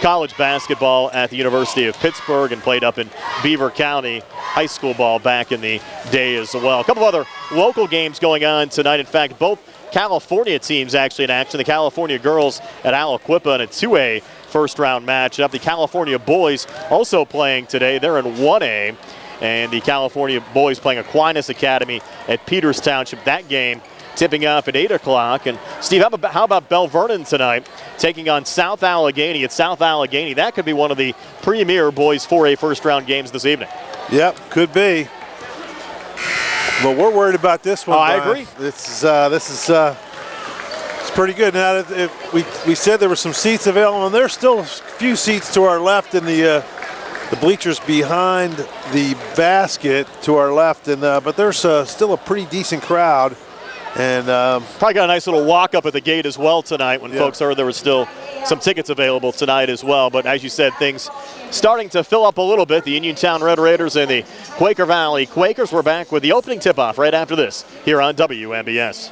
college basketball at the University of Pittsburgh and played up in Beaver County high school ball back in the day as well. A couple of other local games going on tonight. In fact, both California teams actually in action. The California girls at Quupa in a 2A first-round matchup. The California boys also playing today. They're in 1A. And the California boys playing Aquinas Academy at Peters Township. That game tipping off at 8 o'clock. And Steve, how about Bell Vernon tonight taking on South Allegheny at South Allegheny? That could be one of the premier boys 4A first-round games this evening. Yep, could be. Well, we're worried about this one. I agree. This is pretty good. Now, we said there were some seats available, and there's still a few seats to our left in the bleachers behind the basket to our left, and but there's still a pretty decent crowd. And probably got a nice little walk up at the gate as well tonight when folks heard there was still some tickets available tonight as well. But as you said, things starting to fill up a little bit. The Uniontown Red Raiders and the Quaker Valley Quakers. We're back with the opening tip-off right after this here on WMBS.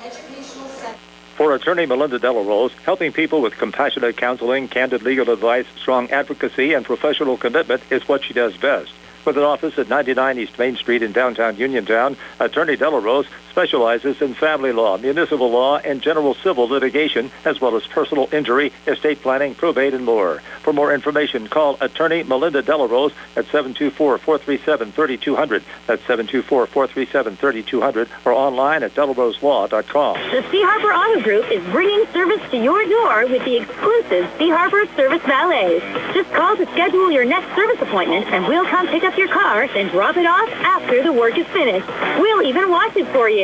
For attorney Melinda Delarose, helping people with compassionate counseling, candid legal advice, strong advocacy, and professional commitment is what she does best. With an office at 99 East Main Street in downtown Uniontown, attorney Delarose specializes in family law, municipal law, and general civil litigation, as well as personal injury, estate planning, probate, and more. For more information, call attorney Melinda Delarose at 724-437-3200. That's 724-437-3200, or online at delaroselaw.com. The Sea Harbor Auto Group is bringing service to your door with the exclusive Sea Harbor Service Valets. Just call to schedule your next service appointment, and we'll come pick up your car and drop it off after the work is finished. We'll even wash it for you.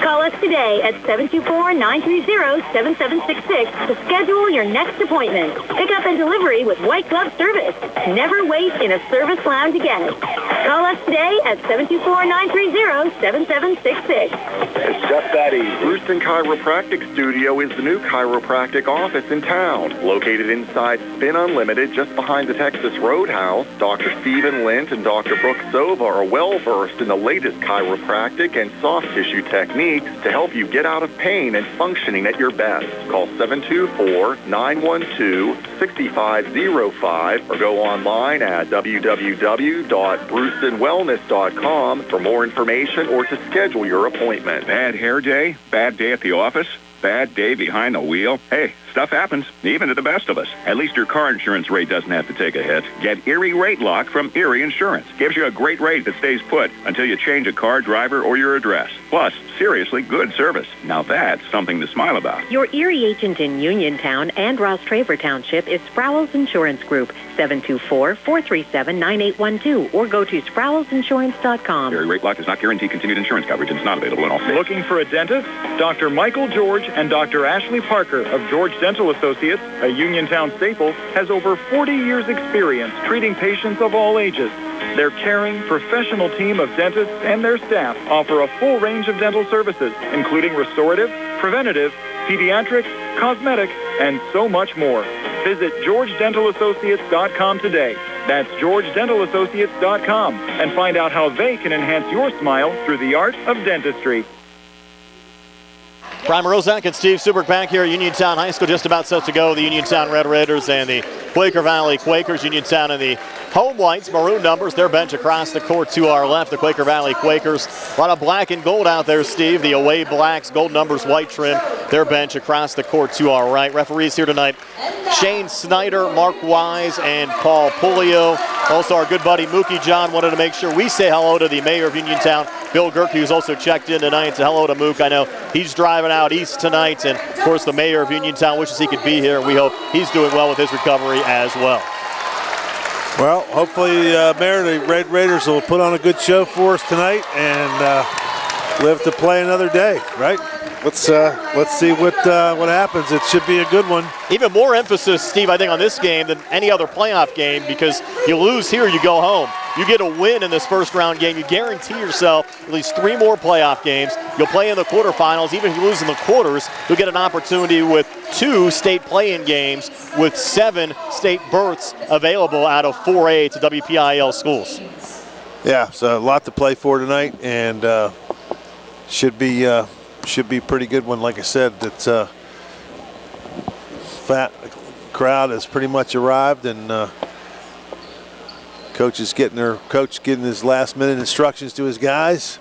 Call us today at 724-930-7766 to schedule your next appointment. Pickup and delivery with white glove service. Never wait in a service lounge again. Call us today at 724-930-7766. It's just that easy. Brewston Chiropractic Studio is the new chiropractic office in town. Located inside Spin Unlimited, just behind the Texas Roadhouse, Dr. Stephen Lint and Dr. Brooke Sova are well-versed in the latest chiropractic and soft tissue techniques to help you get out of pain and functioning at your best. Call 724-912-6505 or go online at www.brewstonwellness.com for more information or to schedule your appointment. Bad hair day? Bad day at the office? Bad day behind the wheel? Hey, stuff happens, even to the best of us. At least your car insurance rate doesn't have to take a hit. Get Erie Rate Lock from Erie Insurance. Gives you a great rate that stays put until you change a car, driver, or your address. Plus, seriously good service. Now that's something to smile about. Your Erie agent in Uniontown and Ross Traver Township is Sproul's Insurance Group, 724-437-9812, or go to sproulsinsurance.com. Erie Rate Lock does not guarantee continued insurance coverage and is not available in all states. Looking for a dentist? Dr. Michael George and Dr. Ashley Parker of George Dental Associates, a Uniontown staple, has over 40 years' experience treating patients of all ages. Their caring, professional team of dentists and their staff offer a full range of dental services, including restorative, preventative, pediatrics, cosmetic, and so much more. Visit GeorgeDentalAssociates.com today. That's GeorgeDentalAssociates.com, and find out how they can enhance your smile through the art of dentistry. Brian Rozak and Steve Suberg back here at Uniontown High School, just about set to go. The Uniontown Red Raiders and the Quaker Valley Quakers. Uniontown and the home whites, maroon numbers, their bench across the court to our left. The Quaker Valley Quakers, a lot of black and gold out there, Steve. The away blacks, gold numbers, white trim, their bench across the court to our right. Referees here tonight, Shane Snyder, Mark Wise, and Paul Pulio. Also our good buddy Mookie John wanted to make sure we say hello to the mayor of Uniontown, Bill Gerke, who's also checked in tonight. So hello to Mook. I know he's driving out east tonight, and of course the mayor of Uniontown wishes he could be here, and we hope he's doing well with his recovery as well. Well, hopefully, Mayor, the Red Raiders will put on a good show for us tonight and live to play another day, right? Let's see what happens. It should be a good one. Even more emphasis, Steve, I think, on this game than any other playoff game, because you lose here, you go home. You get a win in this first round game, you guarantee yourself at least 3 more playoff games. You'll play in the quarterfinals. Even if you lose in the quarters, you'll get an opportunity with 2 state play-in games with 7 state berths available out of 4A to WPIAL schools. Yeah, so a lot to play for tonight, and should be a pretty good one. Like I said, it's crowd has pretty much arrived, and coach getting his last-minute instructions to his guys.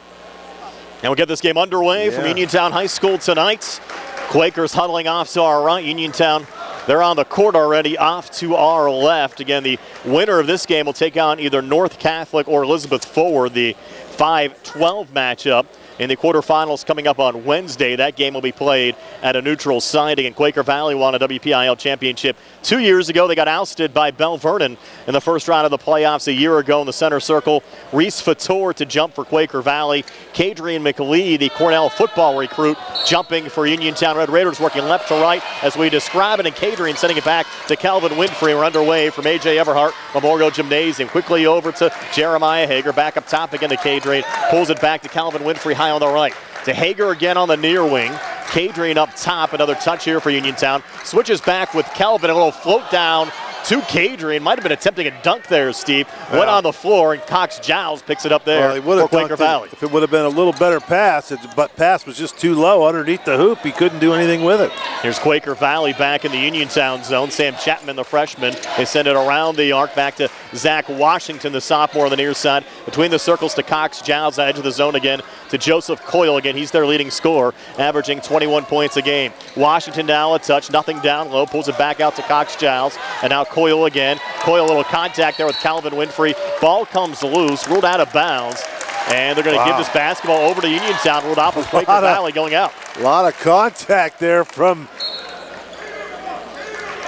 And we'll get this game underway from Uniontown High School tonight. Quakers huddling off to our right. Uniontown, they're on the court already, off to our left. Again, the winner of this game will take on either North Catholic or Elizabeth Forward, the 5-12 matchup in the quarterfinals coming up on Wednesday. That game will be played at a neutral site. And Quaker Valley won a WPIAL championship 2 years ago. They got ousted by Bell Vernon in the first round of the playoffs a year ago in the center circle. Reese Fator to jump for Quaker Valley. Kadrian McLeod, the Cornell football recruit, jumping for Uniontown Red Raiders, working left to right as we describe it. And Kadrian sending it back to Calvin Winfrey. We're underway from A.J. Everhart Memorial Gymnasium. Quickly over to Jeremiah Hager. Back up top again to Kadrian. Pulls it back to Calvin Winfrey high on the right. To Hager again on the near wing. Kadrian up top. Another touch here for Uniontown. Switches back with Calvin. A little float down to Kadrian. Might have been attempting a dunk there, Steve. Went on the floor, and Cox Giles picks it up there for Quaker Valley. If it would have been a little better pass, but pass was just too low underneath the hoop. He couldn't do anything with it. Here's Quaker Valley back in the Uniontown zone. Sam Chapman, the freshman, they send it around the arc back to Zach Washington, the sophomore on the near side. Between the circles to Cox Giles, edge of the zone again to Joseph Coyle. Again, he's their leading scorer, averaging 21 points a game. Washington now a touch, nothing down low, pulls it back out to Cox Giles, and now Coyle again. Coyle a little contact there with Calvin Winfrey. Ball comes loose, ruled out of bounds, and they're going to give this basketball over to Uniontown, ruled off with Quaker Valley going out. A lot of contact there from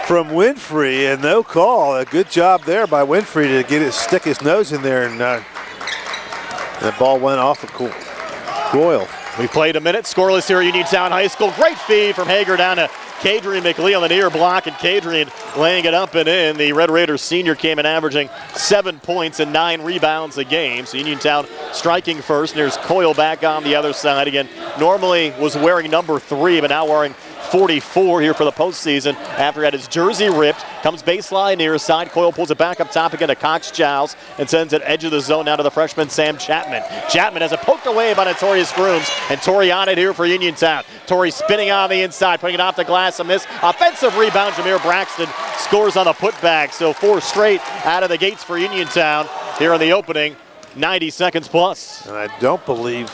Winfrey, and no call. A good job there by Winfrey to stick his nose in there, and that ball went off of Coyle. We played a minute, scoreless here at Uniontown High School. Great feed from Hager down to Kadrian McLeod on the near block, and Kadrian laying it up and in. The Red Raiders senior came in averaging 7 points and 9 rebounds a game. So Uniontown striking first. And there's Coyle back on the other side again. Normally was wearing number 3, but now wearing 44 here for the postseason after he had his jersey ripped. Comes baseline near side. Coyle pulls it back up top again to Cox Giles and sends it edge of the zone now to the freshman Sam Chapman. Chapman has it poked away by Notorious Grooms, and Torrey on it here for Uniontown. Torrey spinning on the inside, putting it off the glass, a miss. Offensive rebound, Jameer Braxton scores on the putback. So 4 straight out of the gates for Uniontown here in the opening 90 seconds plus. And I don't believe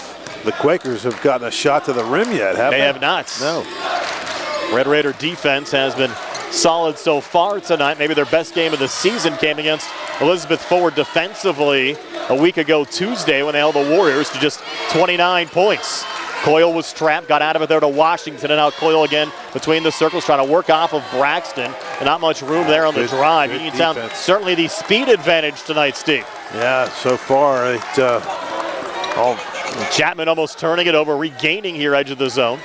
the Quakers have gotten a shot to the rim yet, have they? They have not. No. Red Raider defense has been solid so far tonight. Maybe their best game of the season came against Elizabeth Forward defensively a week ago Tuesday when they held the Warriors to just 29 points. Coyle was trapped, got out of it there to Washington, and now Coyle again between the circles trying to work off of Braxton. And not much room there on the drive. Uniontown certainly the speed advantage tonight, Steve. Yeah, so far Chapman almost turning it over, regaining here edge of the zone.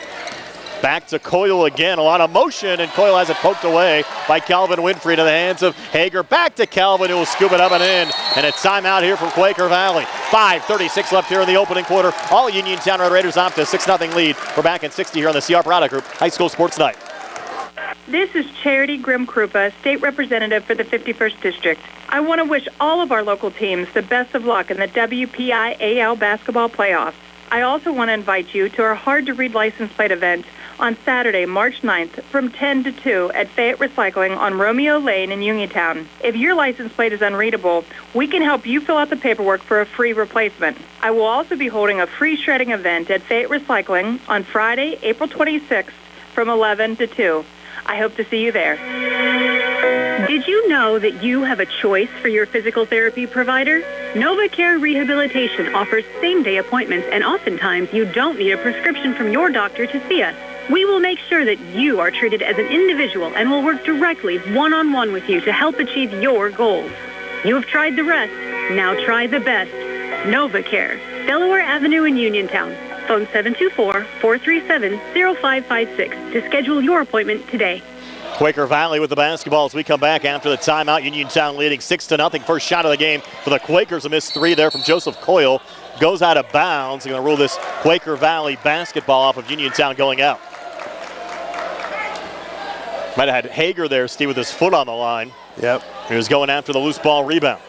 Back to Coyle again, a lot of motion, and Coyle has it poked away by Calvin Winfrey to the hands of Hager. Back to Calvin, who will scoop it up and in, and a timeout here from Quaker Valley. 5:36 left here in the opening quarter. All Uniontown Red Raiders off to a 6-0 lead. We're back in 60 here on the CR Product Group High School Sports Night. This is Charity Grimm Krupa, State Representative for the 51st District. I want to wish all of our local teams the best of luck in the WPIAL basketball playoffs. I also want to invite you to our hard-to-read license plate event on Saturday, March 9th from 10 to 2 at Fayette Recycling on Romeo Lane in Uniontown. If your license plate is unreadable, we can help you fill out the paperwork for a free replacement. I will also be holding a free shredding event at Fayette Recycling on Friday, April 26th from 11 to 2. I hope to see you there. Did you know that you have a choice for your physical therapy provider? NovaCare Rehabilitation offers same-day appointments, and oftentimes you don't need a prescription from your doctor to see us. We will make sure that you are treated as an individual and will work directly one-on-one with you to help achieve your goals. You have tried the rest. Now try the best. NovaCare, Delaware Avenue in Uniontown. Phone 724-437-0556 to schedule your appointment today. Quaker Valley with the basketball as we come back after the timeout. Uniontown leading 6-0. First shot of the game for the Quakers. A missed 3 there from Joseph Coyle. Goes out of bounds. They're going to rule this Quaker Valley basketball off of Uniontown going out. Might have had Hager there, Steve, with his foot on the line. Yep. He was going after the loose ball rebound.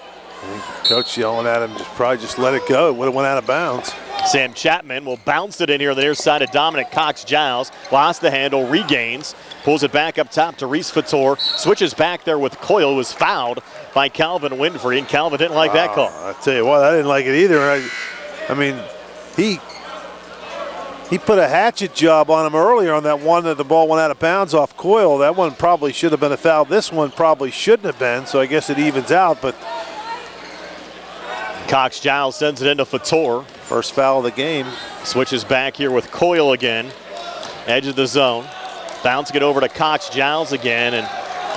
Coach yelling at him, probably just let it go. It would have went out of bounds. Sam Chapman will bounce it in here on the near side of Dominic Cox-Giles. Lost the handle, regains, pulls it back up top to Reese Fator. Switches back there with Coyle, was fouled by Calvin Winfrey, and Calvin didn't like that call. I tell you what, I didn't like it either. I mean, he put a hatchet job on him earlier on that one that the ball went out of bounds off Coyle. That one probably should have been a foul. This one probably shouldn't have been, so I guess it evens out. But Cox-Giles sends it into Fator. First foul of the game. Switches back here with Coyle again. Edge of the zone. Bouncing it over to Cox-Giles again. And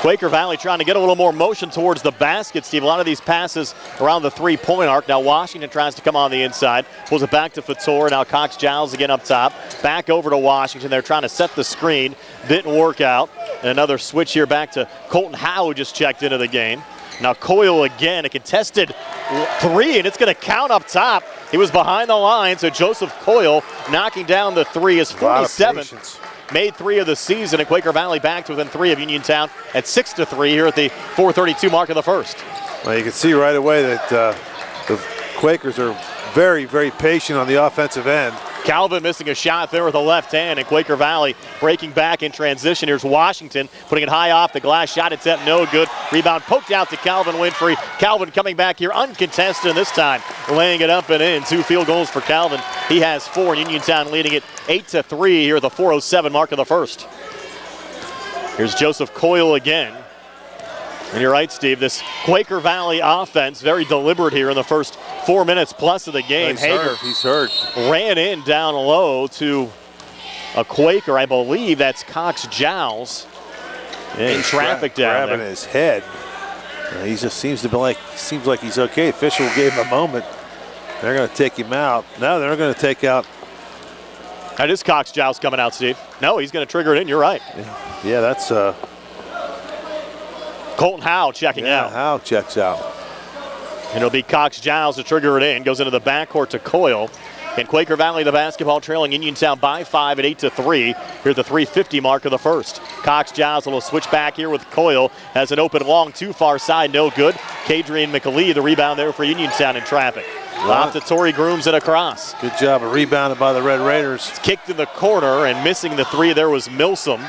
Quaker Valley trying to get a little more motion towards the basket, Steve. A lot of these passes around the three-point arc. Now Washington tries to come on the inside. Pulls it back to Fator. Now Cox-Giles again up top. Back over to Washington. They're trying to set the screen. Didn't work out. And another switch here back to Colton Howe, who just checked into the game. Now Coyle again, a contested three, and it's going to count up top. He was behind the line, so Joseph Coyle knocking down the three, his 47th. Made three of the season, and Quaker Valley back to within three of Uniontown at 6-3 here at the 4:32 mark of the first. Well, you can see right away that the Quakers are very, very patient on the offensive end. Calvin missing a shot there with the left hand, and Quaker Valley breaking back in transition. Here's Washington putting it high off the glass. Shot attempt no good. Rebound poked out to Calvin Winfrey. Calvin coming back here uncontested, and this time laying it up and in. 2 field goals for Calvin. He has 4. Uniontown leading it 8-3 here at the 4:07 mark of the first. Here's Joseph Coyle again. And you're right, Steve, this Quaker Valley offense, very deliberate here in the first 4 minutes plus of the game. He's hurt. Ran in down low to a Quaker, I believe that's Cox-Giles. In traffic down grabbing his head. He just seems like he's okay. Official gave him a moment. They're going to take him out. No, they're going to take out. That is Cox-Giles coming out, Steve. No, he's going to trigger it in. You're right. Yeah, that's Colton Howe checking out. Howe checks out. And it'll be Cox-Giles to trigger it in. Goes into the backcourt to Coyle. And Quaker Valley, the basketball trailing Uniontown by 5 at 8-3. Here's the 3:50 mark of the first. Cox-Giles will switch back here with Coyle. Has an open long, too far side, no good. Kadrian McAlee, the rebound there for Uniontown in traffic. Off to Torrey Grooms and across. Good job of rebounded by the Red Raiders. It's kicked in the corner, and missing the three there was Milsom.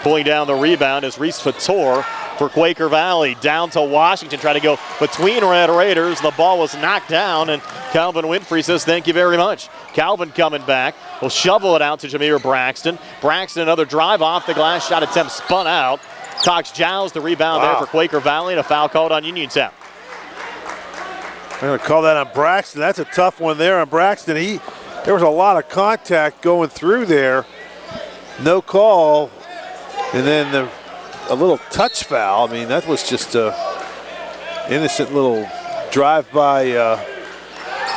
Pulling down the rebound is Reese Fator for Quaker Valley. Down to Washington, trying to go between Red Raiders. The ball was knocked down, and Calvin Winfrey says thank you very much. Calvin coming back. Will shovel it out to Jameer Braxton. Braxton, another drive off the glass. Shot attempt spun out. Cox-Giles, the rebound there for Quaker Valley, and a foul called on Uniontown. I'm going to call that on Braxton. That's a tough one there on Braxton. There was a lot of contact going through there. No call. And then a little touch foul. I mean, that was just a innocent little drive-by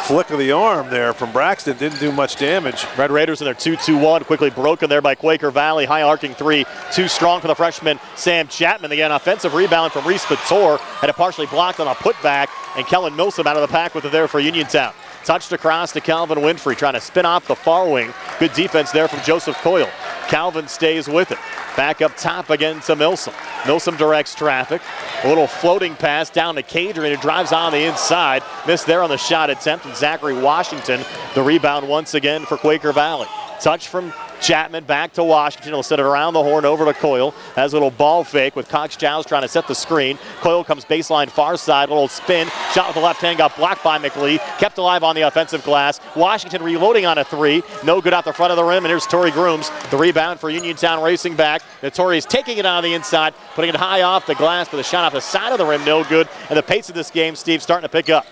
flick of the arm there from Braxton. Didn't do much damage. Red Raiders in their 2-2-1, quickly broken there by Quaker Valley. High arcing three, too strong for the freshman Sam Chapman. Again, offensive rebound from Reese Fator. Had it partially blocked on a putback, and Kellen Milsom out of the pack with it there for Uniontown. Touched across to Calvin Winfrey, trying to spin off the far wing. Good defense there from Joseph Coyle. Calvin stays with it. Back up top again to Milsom. Milsom directs traffic. A little floating pass down to Kadrian, who drives on the inside. Missed there on the shot attempt, and Zachary Washington, the rebound once again for Quaker Valley. Touch from Chapman back to Washington. He'll set it around the horn over to Coyle. Has a little ball fake with Cox-Giles trying to set the screen. Coyle comes baseline far side. A little spin. Shot with the left hand. Got blocked by McLee. Kept alive on the offensive glass. Washington reloading on a three. No good out the front of the rim. And here's Torrey Grooms. The rebound for Uniontown racing back. Torrey's taking it on the inside. Putting it high off the glass. But the shot off the side of the rim. No good. And the pace of this game, Steve, starting to pick up.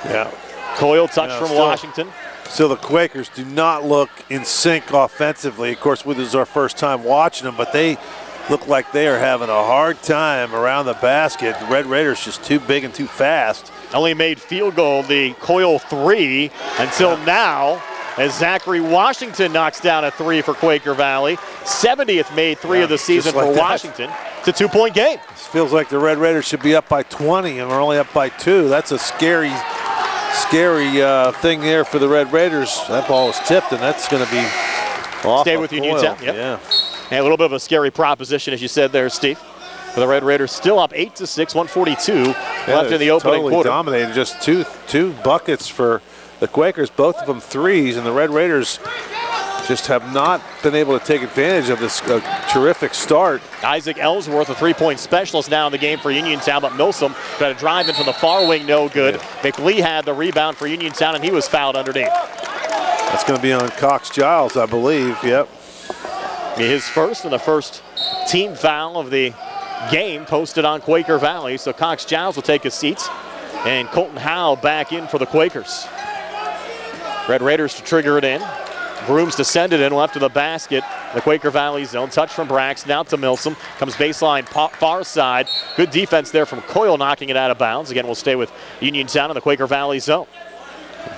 Yeah. Coyle touch from Washington. So the Quakers do not look in sync offensively. Of course, this is our first time watching them, but they look like they are having a hard time around the basket. The Red Raiders just too big and too fast. Only made field goal, the Coyle three, until now, as Zachary Washington knocks down a three for Quaker Valley. 70th made three of the season for Washington. It's a 2-point game. This feels like the Red Raiders should be up by 20, and we're only up by 2. That's a scary thing there for the Red Raiders. That ball was tipped, and that's going to be off. Stay with Uniontown. Yep. Yeah. And a little bit of a scary proposition, as you said there, Steve. For the Red Raiders, still up 8-6, 142 left in the opening totally quarter. Dominated. Just two buckets for the Quakers, both of them threes, and the Red Raiders just have not been able to take advantage of this terrific start. Isaac Ellsworth, a three-point specialist now in the game for Uniontown, but Milsom got a drive in from the far wing, no good. McLee had the rebound for Uniontown, and he was fouled underneath. That's going to be on Cox Giles, I believe. Yep. His first and the first team foul of the game posted on Quaker Valley. So Cox Giles will take his seats, and Colton Howe back in for the Quakers. Red Raiders to trigger it in. Grooms to send it in left of the basket. The Quaker Valley zone. Touch from Braxton out to Milsom. Comes baseline far side. Good defense there from Coyle knocking it out of bounds. Again, we'll stay with Uniontown in the Quaker Valley zone.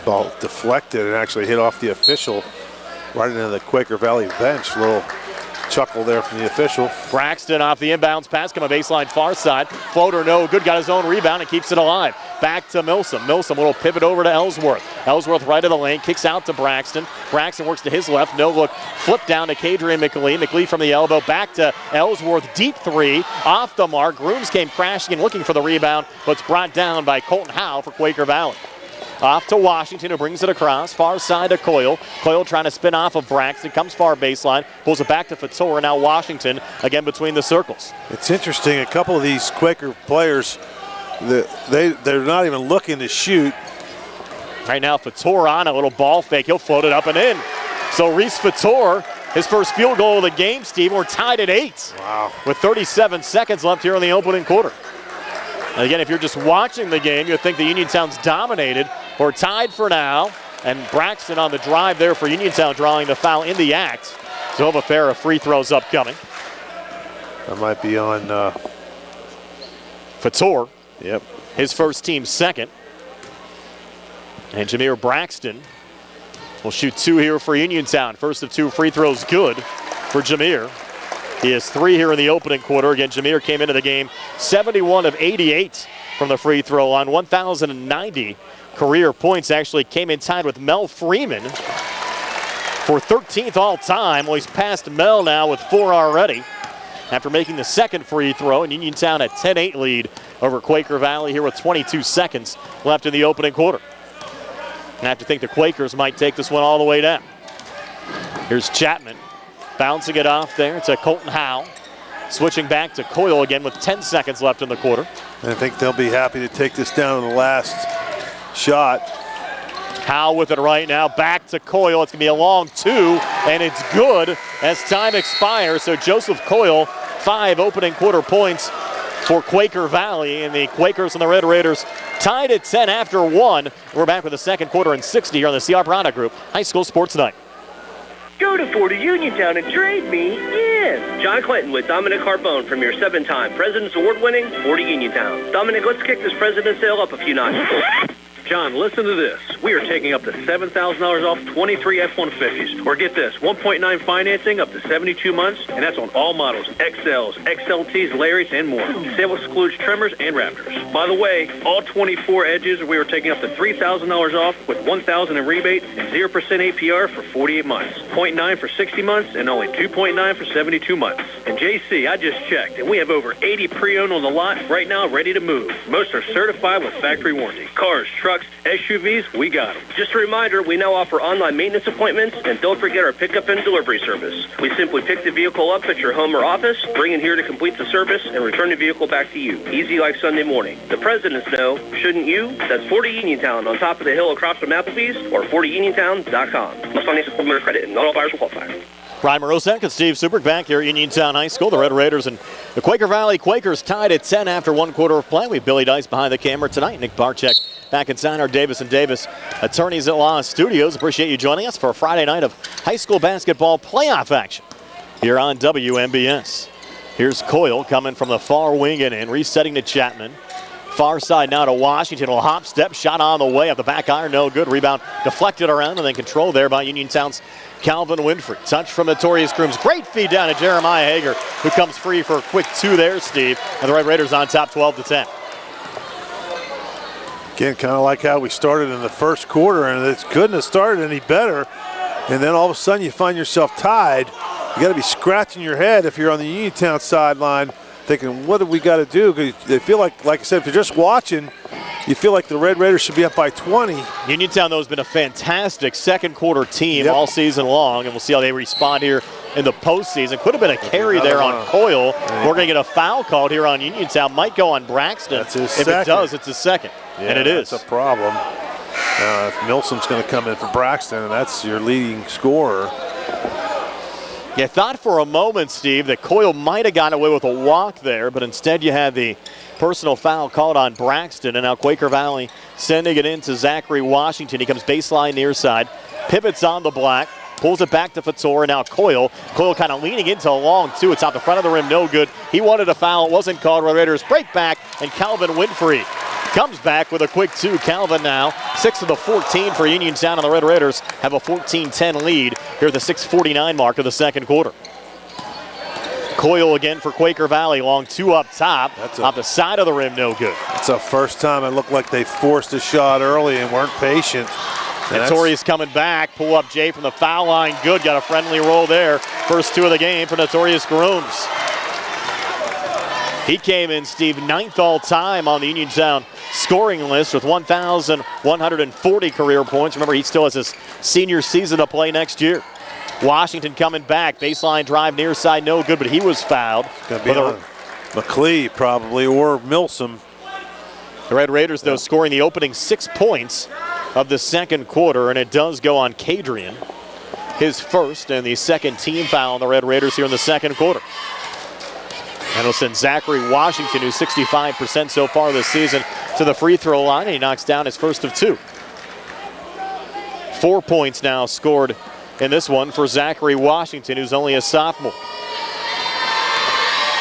Ball deflected and actually hit off the official right into the Quaker Valley bench. Little chuckle there from the official. Braxton off the inbounds pass, coming baseline far side. Floater no good, got his own rebound and keeps it alive. Back to Milsom. Milsom will pivot over to Ellsworth. Ellsworth right of the lane, kicks out to Braxton. Braxton works to his left, no look. Flip down to Kadrian McLee. McLee from the elbow, back to Ellsworth. Deep three, off the mark. Grooms came crashing and looking for the rebound, but it's brought down by Colton Howe for Quaker Valley. Off to Washington, who brings it across. Far side to Coyle. Coyle trying to spin off of Braxton. Comes far baseline. Pulls it back to Fator. Now Washington again between the circles. It's interesting. A couple of these Quaker players, they're not even looking to shoot. Right now, Fator on a little ball fake. He'll float it up and in. So Reese Fator, his first field goal of the game, Steve. We're tied at 8. Wow. With 37 seconds left here in the opening quarter. And again, if you're just watching the game, you'd think the Uniontown's dominated. We're tied for now, and Braxton on the drive there for Uniontown, drawing the foul in the act. So have a pair of free throws upcoming. That might be on Fator. Yep. His first, team second. And Jameer Braxton will shoot 2 here for Uniontown. First of 2 free throws good for Jameer. He has 3 here in the opening quarter. Again, Jameer came into the game 71 of 88 from the free throw line. 1,090 career points. Actually came in tied with Mel Freeman for 13th all time. Well, he's passed Mel now with 4 already after making the second free throw. And Uniontown at 10-8 lead over Quaker Valley here with 22 seconds left in the opening quarter. I have to think the Quakers might take this one all the way down. Here's Chapman. Bouncing it off there to Colton Howe. Switching back to Coyle again with 10 seconds left in the quarter. And I think they'll be happy to take this down in the last shot. Howe with it right now. Back to Coyle. It's going to be a long 2, and it's good as time expires. So Joseph Coyle, 5 opening quarter points for Quaker Valley, and the Quakers and the Red Raiders tied at 10 after 1. We're back with the second quarter and 60 here on the CR Product Group High School Sports Night. Go to 40 Uniontown and trade me. Yes. John Clinton with Dominic Carbone from your 7-time President's Award-winning 40 Uniontown. Dominic, let's kick this President's sale up a few notches. John, listen to this. We are taking up to $7,000 off 23 F-150s. Or get this, 1.9 financing up to 72 months, and that's on all models, XLs, XLTs, Lariats, and more. Sale excludes Tremors and Raptors. By the way, all 24 Edges, we are taking up to $3,000 off with $1,000 in rebate and 0% APR for 48 months, 0.9 for 60 months, and only 2.9 for 72 months. And JC, I just checked, and we have over 80 pre-owned on the lot right now ready to move. Most are certified with factory warranty. Cars, trucks, SUVs, we got them. Just a reminder, we now offer online maintenance appointments, and don't forget our pickup and delivery service. We simply pick the vehicle up at your home or office, bring it here to complete the service, and return the vehicle back to you. Easy like Sunday morning. The presidents know, shouldn't you? That's 40 Uniontown on top of the hill across from Applebee's or 40uniontown.com. Must finance with credit, and not all buyers will qualify. Brian Morozek and Steve Superk back here at Uniontown High School. The Red Raiders and the Quaker Valley Quakers tied at 10 after 1 quarter of play. We have Billy Dice behind the camera tonight. Nick Barczyk back inside our Davis & Davis Attorneys at Law Studios. Appreciate you joining us for a Friday night of high school basketball playoff action here on WMBS. Here's Coyle coming from the far wing and in, resetting to Chapman. Far side now to Washington. A hop step shot on the way up the back iron. No good. Rebound deflected around and then controlled there by Uniontown's Calvin Winfrey. Touch from Notorious Grooms. Great feed down to Jeremiah Hager, who comes free for a quick 2 there, Steve. And the Red Raiders on top 12-10. Again, kind of like how we started in the first quarter, and it couldn't have started any better. And then all of a sudden you find yourself tied. You got to be scratching your head if you're on the Uniontown sideline, thinking, what do we got to do? Because they feel like I said, if you're just watching, you feel like the Red Raiders should be up by 20. Uniontown, though, has been a fantastic second quarter team all season long, and we'll see how they respond here in the postseason. Could have been a carry there on Coyle. We're going to get a foul called here on Uniontown. Might go on Braxton. That's his if second. It does, it's his second. Yeah, and it is. That's a problem. Milsom's going to come in for Braxton, and that's your leading scorer. You thought for a moment, Steve, that Coyle might have gotten away with a walk there, but instead you had the personal foul called on Braxton, and now Quaker Valley sending it in to Zachary Washington. He comes baseline near side, pivots on the black, pulls it back to Fator, and now Coyle. Coyle kind of leaning into a long two. It's out the front of the rim, no good. He wanted a foul, it wasn't called. Red Raiders break back, and Calvin Winfrey comes back with a quick two. Calvin now 6 of the 14 for Uniontown, and the Red Raiders have a 14-10 lead here at the 6:49 mark of the second quarter. Coyle again for Quaker Valley, long two up top, off the side of the rim, no good. It's the first time it looked like they forced a shot early and weren't patient. Notorious coming back, pull up Jay from the foul line, good, got a friendly roll there. First two of the game for Notorious Grooms. He came in, Steve, 9th all time on the Uniontown scoring list with 1,140 career points. Remember, he still has his senior season to play next year. Washington coming back, baseline drive near side, no good, but he was fouled. Going to be on McLeod probably, or Milsom. The Red Raiders, though, scoring the opening 6 points of the second quarter, and it does go on Kadrian, his first and the second team foul on the Red Raiders here in the second quarter. And it'll send Zachary Washington, who's 65% so far this season, to the free throw line, and he knocks down his first of 2. 4 points now scored in this one for Zachary Washington, who's only a sophomore.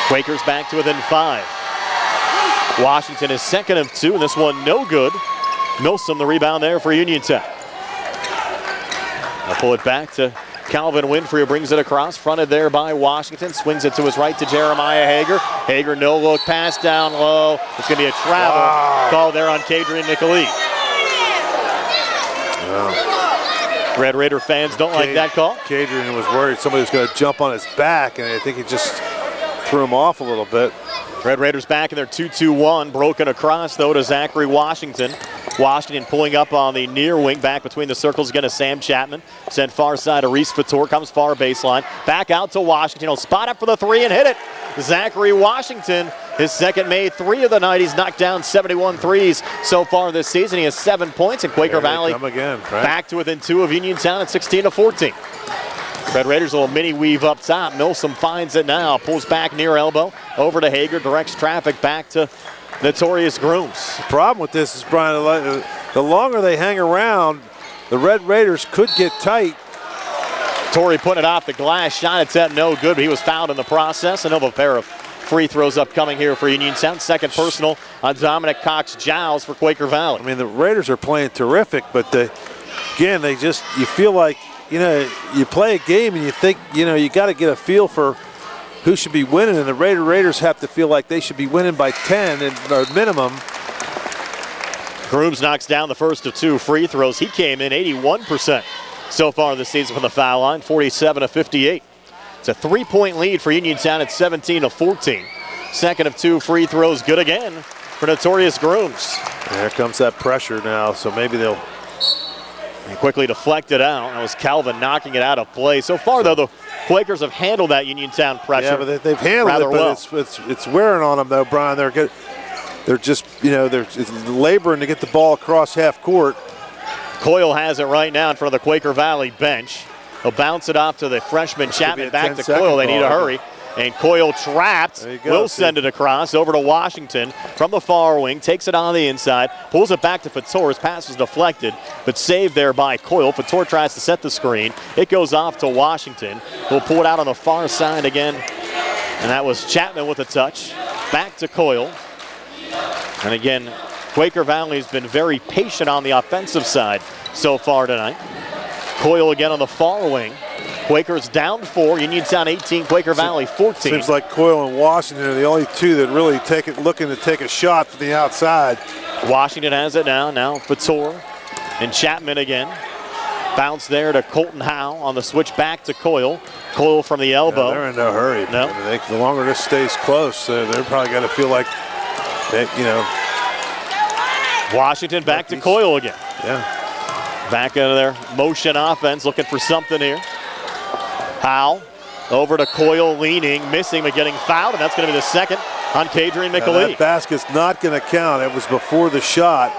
Quakers back to within 5. Washington is second of 2, and this one no good. Milsom the rebound there for Uniontown. I'll pull it back to Calvin Winfrey, who brings it across, fronted there by Washington, swings it to his right to Jeremiah Hager. Hager, no look, pass down low. It's going to be a travel call there on Kadrian McLeod. Wow. Red Raider fans don't like that call. Kadrian was worried somebody was going to jump on his back, and I think he just threw him off a little bit. Red Raiders back in their 2-2-1, broken across, though, to Zachary Washington. Washington pulling up on the near wing, back between the circles again to Sam Chapman. Sent far side to Reese Fator, comes far baseline. Back out to Washington, he'll spot up for the 3 and hit it. Zachary Washington, his second made 3 of the night. He's knocked down 71 threes so far this season. He has 7 points, and Quaker Valley back to within 2 of Uniontown at 16-14. Red Raiders a little mini weave up top. Milsom finds it now, pulls back near elbow, over to Hager, directs traffic back to Notorious Grooms. The problem with this is, Brian, the longer they hang around, the Red Raiders could get tight. Torrey putting it off the glass, shot attempt no good, but he was fouled in the process. Another pair of free throws upcoming here for Uniontown. Second personal on Dominic Cox-Giles for Quaker Valley. I mean, the Raiders are playing terrific, but again, you feel like, you play a game and you think, you got to get a feel for who should be winning, and the Raiders have to feel like they should be winning by 10 or minimum. Grooms knocks down the first of 2 free throws. He came in 81% so far this season from the foul line, 47-58. It's a 3-point lead for Uniontown at 17-14. Second of 2 free throws, good again for Notorious Grooms. There comes that pressure now, so maybe they'll quickly deflect it out. That was Calvin knocking it out of play. So far, though, the Quakers have handled that Uniontown pressure. Yeah, but they've handled it, but it's wearing on them, though, Brian. They're just, they're laboring to get the ball across half court. Coyle has it right now in front of the Quaker Valley bench. He'll bounce it off to the freshman Chapman, back to Coyle. They need to hurry. And Coyle trapped, will send it across over to Washington from the far wing, takes it on the inside, pulls it back to Fator. His pass was deflected, but saved there by Coyle. Fator tries to set the screen. It goes off to Washington. He'll pull it out on the far side again, and that was Chapman with a touch. Back to Coyle. And again, Quaker Valley's been very patient on the offensive side so far tonight. Coyle again on the far wing. Quakers down 4, Uniontown 18, Quaker Valley 14. Seems like Coyle and Washington are the only two that really looking to take a shot from the outside. Washington has it now Fator and Chapman again. Bounce there to Colton Howe on the switch back to Coyle. Coyle from the elbow. They're in no hurry. No. I mean, the longer this stays close, they're probably going to feel like, Washington back to Coyle again. Yeah. Back into their motion offense, looking for something here. Howell over to Coyle, leaning, missing, but getting fouled, and that's going to be the second on Kadrian McAlee. That basket's not going to count. It was before the shot.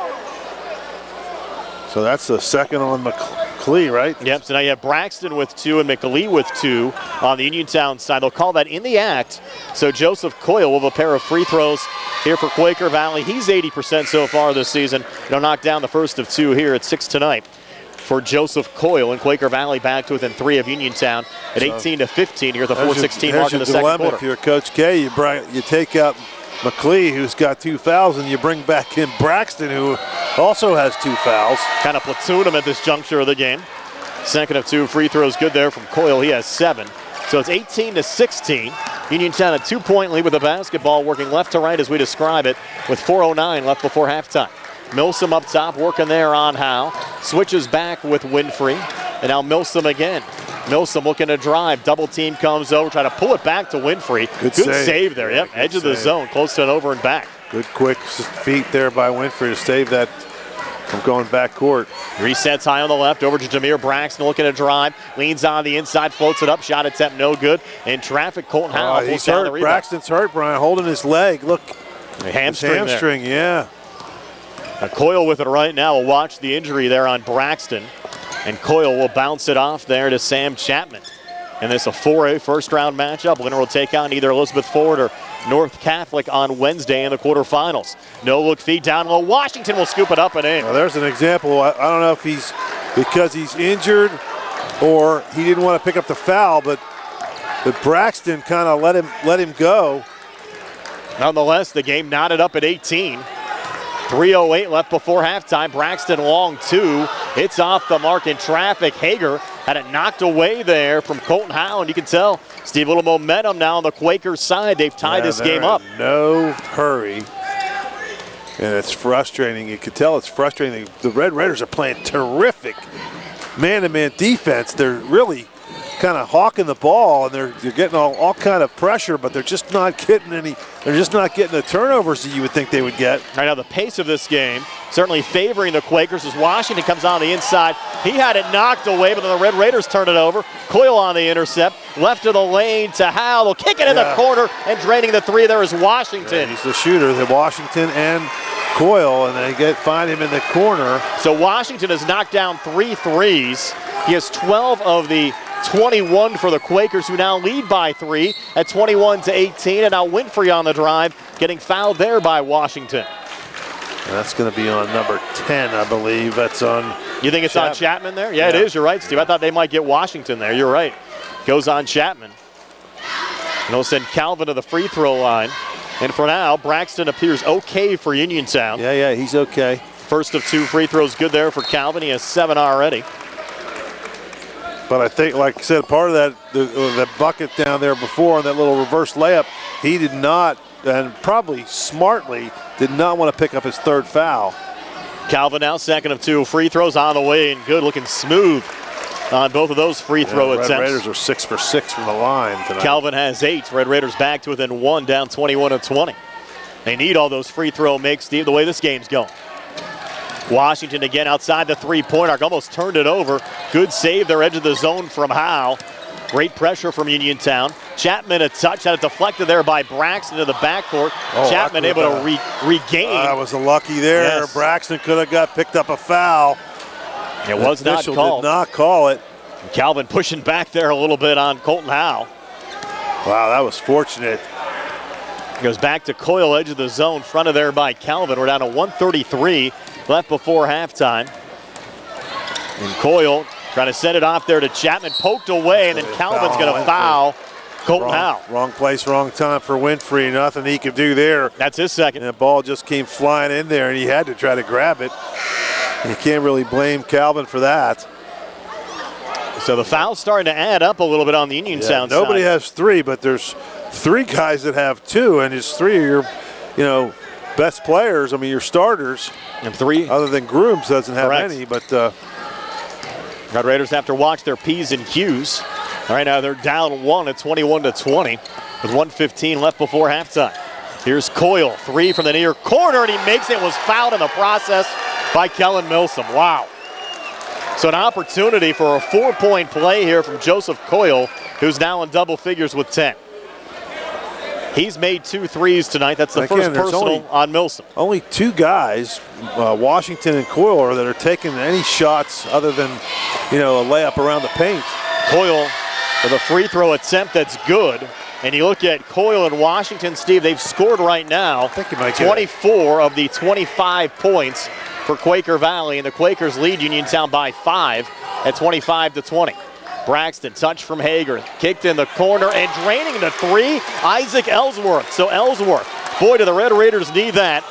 So that's the second on McAlee, right? Yep, so now you have Braxton with 2 and McAlee with 2 on the Uniontown side. They'll call that in the act. So Joseph Coyle will have a pair of free throws here for Quaker Valley. He's 80% so far this season. He'll knock down the first of 2 here at 6 tonight for Joseph Coyle, and Quaker Valley back to within 3 of Uniontown at 18-15 here at the 4:16 mark in the second quarter. If you're Coach K, you take out McAlee, who's got 2 fouls, and you bring back in Braxton, who also has 2 fouls. Kind of platoon him at this juncture of the game. Second of 2 free throws good there from Coyle. He has 7. So it's 18-16. Uniontown a 2-point lead with the basketball, working left to right as we describe it, with 4:09 left before halftime. Milsom up top, working there on Howe. Switches back with Winfrey, and now Milsom again. Milsom looking to drive. Double team comes over, trying to pull it back to Winfrey. Good save there. Yep, edge of the zone, close to an over and back. Good quick feet there by Winfrey to save that from going back court. Resets high on the left, over to Jameer Braxton, looking to drive. Leans on the inside, floats it up. Shot attempt no good. In traffic, Colton Howell pulls down the rebound. Braxton's hurt, Brian, holding his leg. Look, hamstring yeah. Now Coyle with it right now. We'll watch the injury there on Braxton. And Coyle will bounce it off there to Sam Chapman. And this is a 4A first-round matchup. Winner will take on either Elizabeth Ford or North Catholic on Wednesday in the quarterfinals. No-look feed down low. Washington will scoop it up and in. Well, there's an example. I don't know if he's because he's injured or he didn't want to pick up the foul, but Braxton kind of let him go. Nonetheless, the game knotted up at 18. 3:08 left before halftime. Braxton long 2. It's off the mark in traffic. Hager had it knocked away there from Colton Howell, and you can tell, Steve, a little momentum now on the Quaker side. They've tied this game up. No hurry. And it's frustrating. You can tell it's frustrating. The Red Raiders are playing terrific man-to-man defense. They're really kind of hawking the ball, and they're getting all kind of pressure, but they're just not getting any. They're just not getting the turnovers that you would think they would get. Right now, the pace of this game certainly favoring the Quakers as Washington comes on the inside. He had it knocked away, but then the Red Raiders turn it over. Coyle on the intercept, left of the lane to Howell. They'll kick it in the corner, and draining the 3 there is Washington. Yeah, he's the shooter, the Washington and Coyle, and they find him in the corner. So Washington has knocked down 3 threes. He has 12 of the 21 for the Quakers, who now lead by 3 at 21-18. And now Winfrey on the drive, getting fouled there by Washington. That's going to be on number 10, I believe. That's on. You think it's on Chapman there? Yeah, it is. You're right, Steve. I thought they might get Washington there. You're right. Goes on Chapman. And they'll send Calvin to the free throw line. And for now, Braxton appears okay for Uniontown. Yeah, he's okay. First of 2 free throws good there for Calvin. He has 7 already. But I think, like I said, part of that, the bucket down there before on that little reverse layup, he did not, and probably smartly, did not want to pick up his 3rd foul. Calvin now second of 2 free throws on the way, and good, looking smooth on both of those free throw attempts. Red Raiders are 6 for 6 from the line tonight. Calvin has 8. Red Raiders back to within 1, down 21-20. They need all those free throw makes, Steve, the way this game's going. Washington again outside the 3-point arc, almost turned it over. Good save there, edge of the zone from Howe. Great pressure from Uniontown. Chapman a touch, had it deflected there by Braxton to the backcourt. Chapman able to regain. That was a lucky there. Yes. Braxton could have picked up a foul. It was not called. Did not call it. Calvin pushing back there a little bit on Colton Howe. Wow, that was fortunate. Goes back to Coyle, edge of the zone, fronted there by Calvin. We're down to 1:33 left before halftime. And Coyle trying to set it off there to Chapman, poked away, and then Calvin's going to foul Colton Howe. Wrong place, wrong time for Winfrey. Nothing he could do there. That's his second. And the ball just came flying in there, and he had to try to grab it. You can't really blame Calvin for that. So the foul's starting to add up a little bit on the Uniontown side. Nobody has 3, but there's 3 guys that have 2, and it's 3 of your, best players. I mean, your starters. And 3. Other than Grooms doesn't have any, but. Red Raiders have to watch their P's and Q's. All right, now they're down 1 at 21-20 with 1:15 left before halftime. Here's Coyle, 3 from the near corner, and he makes it. Was fouled in the process by Kellen Milsom. Wow. So an opportunity for a 4-point play here from Joseph Coyle, who's now in double figures with 10. He's made 2 threes tonight. That's the first personal on Milsom. Only 2 guys, Washington and Coyle, that are taking any shots other than, a layup around the paint. Coyle with a free throw attempt that's good. And you look at Coyle and Washington, Steve, they've scored right now 24 of the 25 points for Quaker Valley, and the Quakers lead Uniontown by 5 at 25-20. Braxton, touch from Hager, kicked in the corner and draining the 3, Isaac Ellsworth. So Ellsworth, boy, do the Red Raiders need that.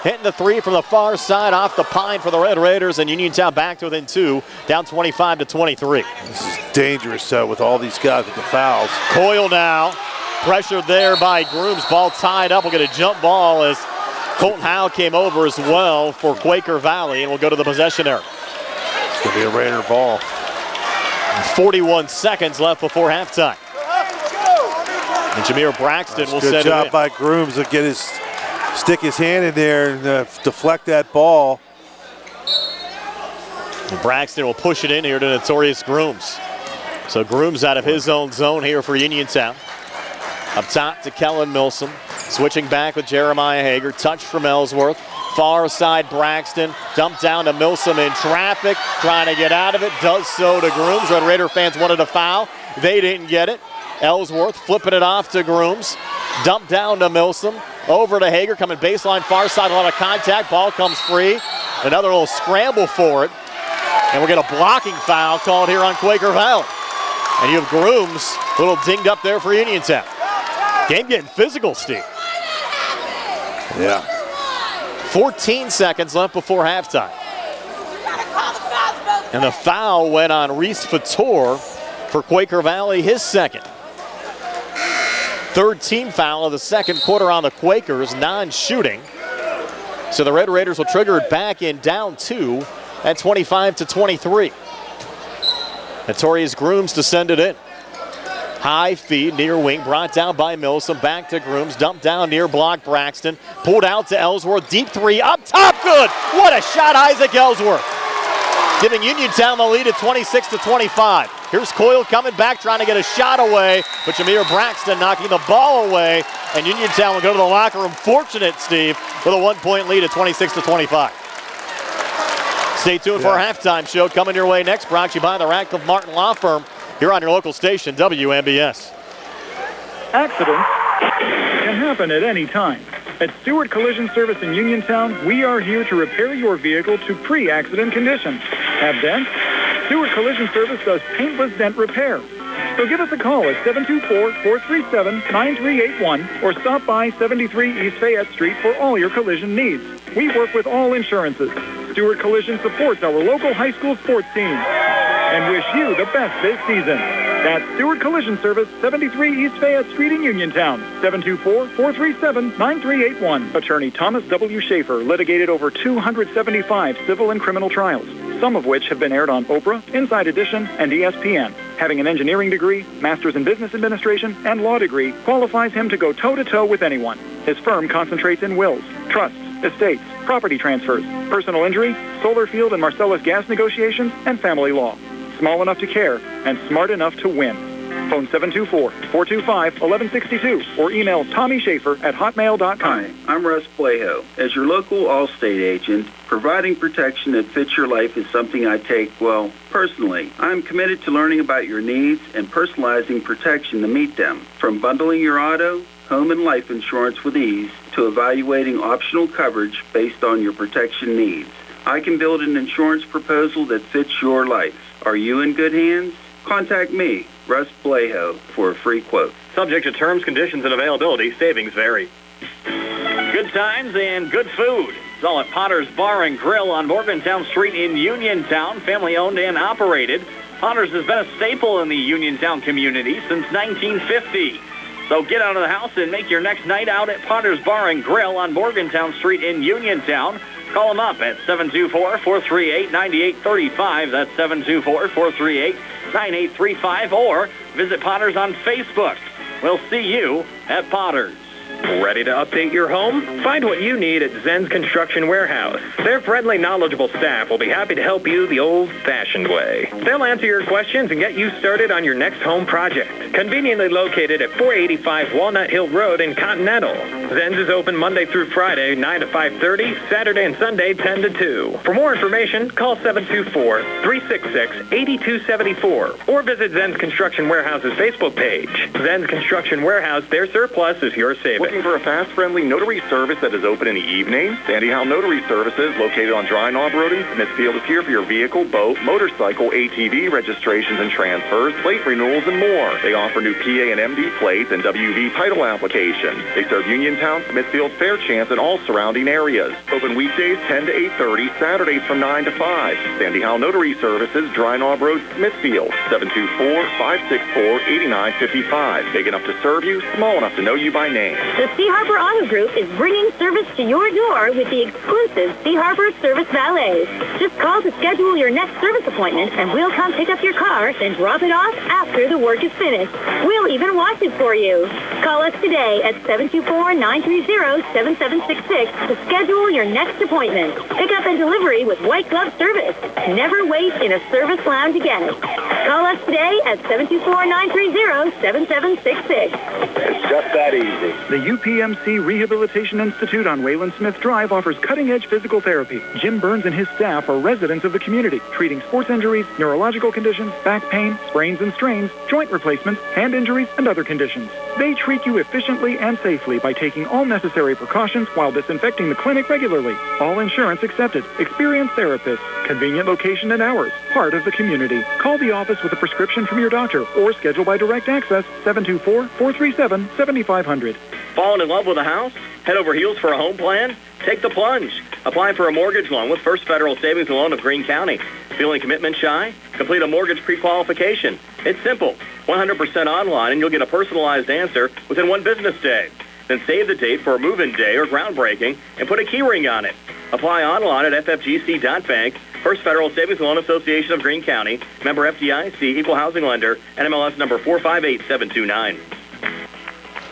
Hitting the 3 from the far side off the pine for the Red Raiders, and Uniontown back to within 2, down 25-23. This is dangerous with all these guys with the fouls. Coyle now, pressured there by Grooms. Ball tied up. We'll get a jump ball as Colton Howe came over as well for Quaker Valley, and we'll go to the possession area. It's going to be a Raider ball. 41 seconds left before halftime. And Jameer Braxton will set it in. Good job by Grooms to stick his hand in there and deflect that ball. And Braxton will push it in here to Notorious Grooms. So Grooms out of his own zone here for Uniontown. Up top to Kellen Milsom. Switching back with Jeremiah Hager. Touch from Ellsworth. Far side Braxton. Dumped down to Milsom in traffic. Trying to get out of it. Does so to Grooms. Red Raider fans wanted a foul. They didn't get it. Ellsworth flipping it off to Grooms. Dumped down to Milsom. Over to Hager. Coming baseline far side. A lot of contact. Ball comes free. Another little scramble for it. And we'll get a blocking foul called here on Quaker Valley. And you have Grooms a little dinged up there for Uniontown. Game getting physical, Steve. Yeah. 14 seconds left before halftime. And the foul went on Reese Fator for Quaker Valley, his second. Third team foul of the second quarter on the Quakers, non-shooting. So the Red Raiders will trigger it back in down 2 at 25-23. Notorious Grooms to send it in. High feed, near wing, brought down by Milsom, back to Grooms, dumped down near block Braxton, pulled out to Ellsworth, deep 3, up top, good! What a shot, Isaac Ellsworth. Giving Uniontown the lead at 26-25. Here's Coyle coming back, trying to get a shot away, but Jameer Braxton knocking the ball away, and Uniontown will go to the locker room, fortunate, Steve, with a 1-point lead at 26-25. Stay tuned for our halftime show coming your way next, brought to you by the Radcliffe Martin Law Firm. Here on your local station, WMBS. Accidents can happen at any time. At Stewart Collision Service in Uniontown, we are here to repair your vehicle to pre-accident condition. Have dents? Stewart Collision Service does paintless dent repair. So give us a call at 724-437-9381 or stop by 73 East Fayette Street for all your collision needs. We work with all insurances. Stewart Collision supports our local high school sports teams and wish you the best this season. That's Stewart Collision Service, 73 East Fayette Street in Uniontown, 724-437-9381. Attorney Thomas W. Schaefer litigated over 275 civil and criminal trials, some of which have been aired on Oprah, Inside Edition, and ESPN. Having an engineering degree, master's in business administration, and law degree qualifies him to go toe-to-toe with anyone. His firm concentrates in wills, trusts, estates, property transfers, personal injury, solar field and Marcellus gas negotiations, and family law. Small enough to care and smart enough to win. Phone 724-425-1162 or email TommySchaefer@hotmail.com. Hi, I'm Russ Plaho. As your local Allstate agent, providing protection that fits your life is something I take, well, personally. I'm committed to learning about your needs and personalizing protection to meet them. From bundling your auto, home, and life insurance with ease to evaluating optional coverage based on your protection needs. I can build an insurance proposal that fits your life. Are you in good hands? Contact me, Russ Plaho, for a free quote. Subject to terms, conditions, and availability. Savings vary. Good times and good food. It's all at Potter's Bar and Grill on Morgantown Street in Uniontown. Family owned and operated. Potter's has been a staple in the Uniontown community since 1950. So get out of the house and make your next night out at Potter's Bar and Grill on Morgantown Street in Uniontown. Call them up at 724-438-9835. That's 724-438-9835. Or visit Potter's on Facebook. We'll see you at Potter's. Ready to update your home? Find what you need at Zen's Construction Warehouse. Their friendly, knowledgeable staff will be happy to help you the old-fashioned way. They'll answer your questions and get you started on your next home project. Conveniently located at 485 Walnut Hill Road in Continental. Zen's is open Monday through Friday, 9 to 5:30, Saturday and Sunday, 10 to 2. For more information, call 724-366-8274 or visit Zen's Construction Warehouse's Facebook page. Zen's Construction Warehouse, their surplus is your savings. Looking for a fast, friendly notary service that is open in the evening? Sandy Howe Notary Services, located on Dry Knob Road in Smithfield, is here for your vehicle, boat, motorcycle, ATV registrations and transfers, plate renewals, and more. They offer new PA and MD plates and WV title applications. They serve Uniontown, Smithfield, Fairchance, and all surrounding areas. Open weekdays 10 to 8:30, Saturdays from 9 to 5. Sandy Howe Notary Services, Dry Knob Road, Smithfield, 724-564-8955. Big enough to serve you, small enough to know you by name. The Sea Harbor Auto Group is bringing service to your door with the exclusive Sea Harbor Service Valets. Just call to schedule your next service appointment, and we'll come pick up your car, then drop it off after the work is finished. We'll even wash it for you. Call us today at 724-930-7766 to schedule your next appointment. Pickup and delivery with white glove service. Never wait in a service lounge again. Call us today at 724-930-7766. It's just that easy. The UPMC Rehabilitation Institute on Wayland Smith Drive offers cutting-edge physical therapy. Jim Burns and his staff are residents of the community, treating sports injuries, neurological conditions, back pain, sprains and strains, joint replacements, hand injuries, and other conditions. They treat you efficiently and safely by taking all necessary precautions while disinfecting the clinic regularly. All insurance accepted. Experienced therapists. Convenient location and hours. Part of the community. Call the office with a prescription from your doctor or schedule by direct access 724-437-7500. Falling in love with a house? Head over heels for a home plan? Take the plunge. Apply for a mortgage loan with First Federal Savings and Loan of Greene County. Feeling commitment shy? Complete a mortgage pre-qualification. It's simple. 100% online, and you'll get a personalized answer within one business day. Then save the date for a move-in day or groundbreaking and put a key ring on it. Apply online at ffgc.bank. First Federal Savings and Loan Association of Greene County. Member FDIC, Equal Housing Lender, NMLS number 458729.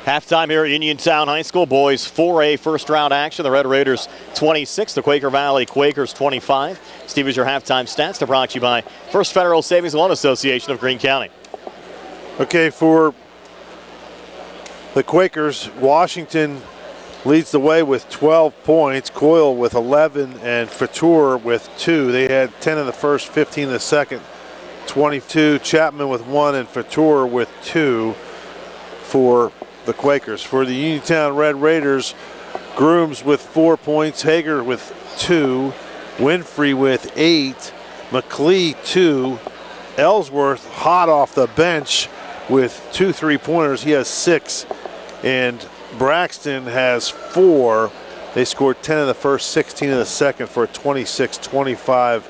Halftime here at Uniontown High School. Boys 4A first round action. The Red Raiders 26, the Quaker Valley Quakers 25. Steve, is your halftime stats. They're brought to you by First Federal Savings and Loan Association of Greene County. Okay, for the Quakers, Washington leads the way with 12 points, Coyle with 11, and Fatur with 2. They had 10 in the first, 15 in the second, 22. Chapman with 1 and Fatur with 2 for the Quakers. For the Uniontown Red Raiders, Grooms with 4 points, Hager with 2, Winfrey with 8, McLee 2, Ellsworth hot off the bench with 2 3-pointers. He has 6, and Braxton has 4. They scored 10 in the first, 16 in the second for a 26-25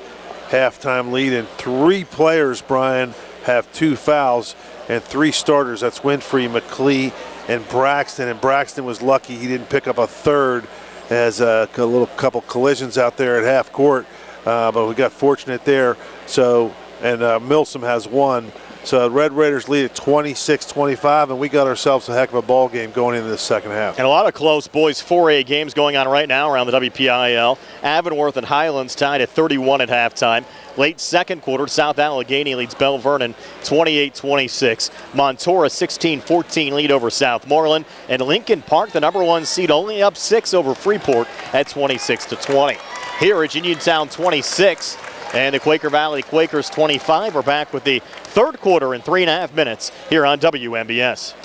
halftime lead. And 3 players, Brian, have 2 fouls, and 3 starters. That's Winfrey, McLee, and Braxton. And Braxton was lucky he didn't pick up a third, as a little couple collisions out there at half court. But we got fortunate there. So, and Milsom has 1. So Red Raiders lead at 26-25, and we got ourselves a heck of a ball game going into the second half. And a lot of close boys 4A games going on right now around the WPIAL. Avonworth and Highlands tied at 31 at halftime. Late second quarter, South Allegheny leads Bell Vernon 28-26. Montora 16-14 lead over Southmoreland. And Lincoln Park, the number 1 seed, only up 6 over Freeport at 26-20. Here at Uniontown 26. And the Quaker Valley Quakers 25 are back with the third quarter in 3.5 minutes here on WMBS.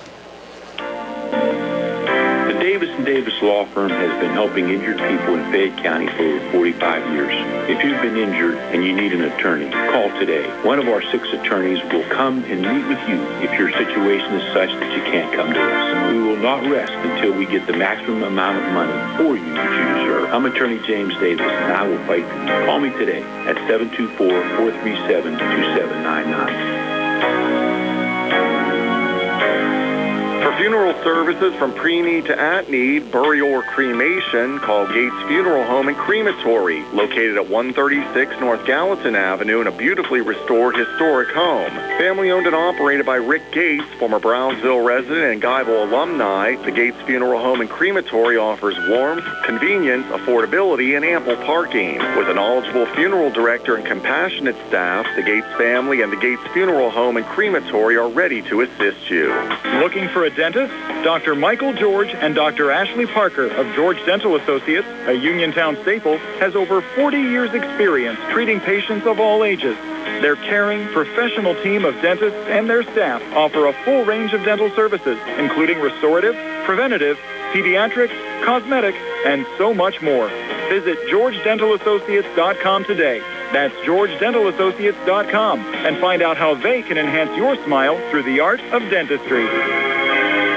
The Davis & Davis Law Firm has been helping injured people in Fayette County for over 45 years. If you've been injured and you need an attorney, call today. One of our 6 attorneys will come and meet with you if your situation is such that you can't come to us. We will not rest until we get the maximum amount of money for you that you deserve. I'm Attorney James Davis, and I will fight for you. Call me today at 724-437-2799. For For funeral services from pre-need to at-need, burial or cremation, call Gates Funeral Home and Crematory, located at 136 North Gallatin Avenue in a beautifully restored historic home. Family owned and operated by Rick Gates, former Brownsville resident and Guyville alumni, the Gates Funeral Home and Crematory offers warmth, convenience, affordability, and ample parking. With a knowledgeable funeral director and compassionate staff, the Gates family and the Gates Funeral Home and Crematory are ready to assist you. Looking for a dentist? Dr. Michael George and Dr. Ashley Parker of George Dental Associates, a Uniontown staple, has over 40 years experience treating patients of all ages. Their caring, professional team of dentists and their staff offer a full range of dental services, including restorative, preventative, pediatric, cosmetic, and so much more. Visit GeorgeDentalAssociates.com today. That's GeorgeDentalAssociates.com, and find out how they can enhance your smile through the art of dentistry.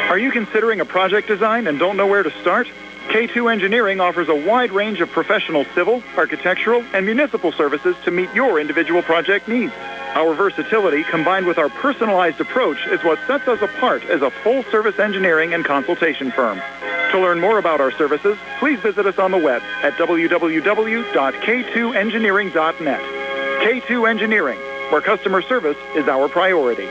Are you considering a project design and don't know where to start? K2 Engineering offers a wide range of professional civil, architectural, and municipal services to meet your individual project needs. Our versatility, combined with our personalized approach, is what sets us apart as a full-service engineering and consultation firm. To learn more about our services, please visit us on the web at www.k2engineering.net. K2 Engineering, where customer service is our priority.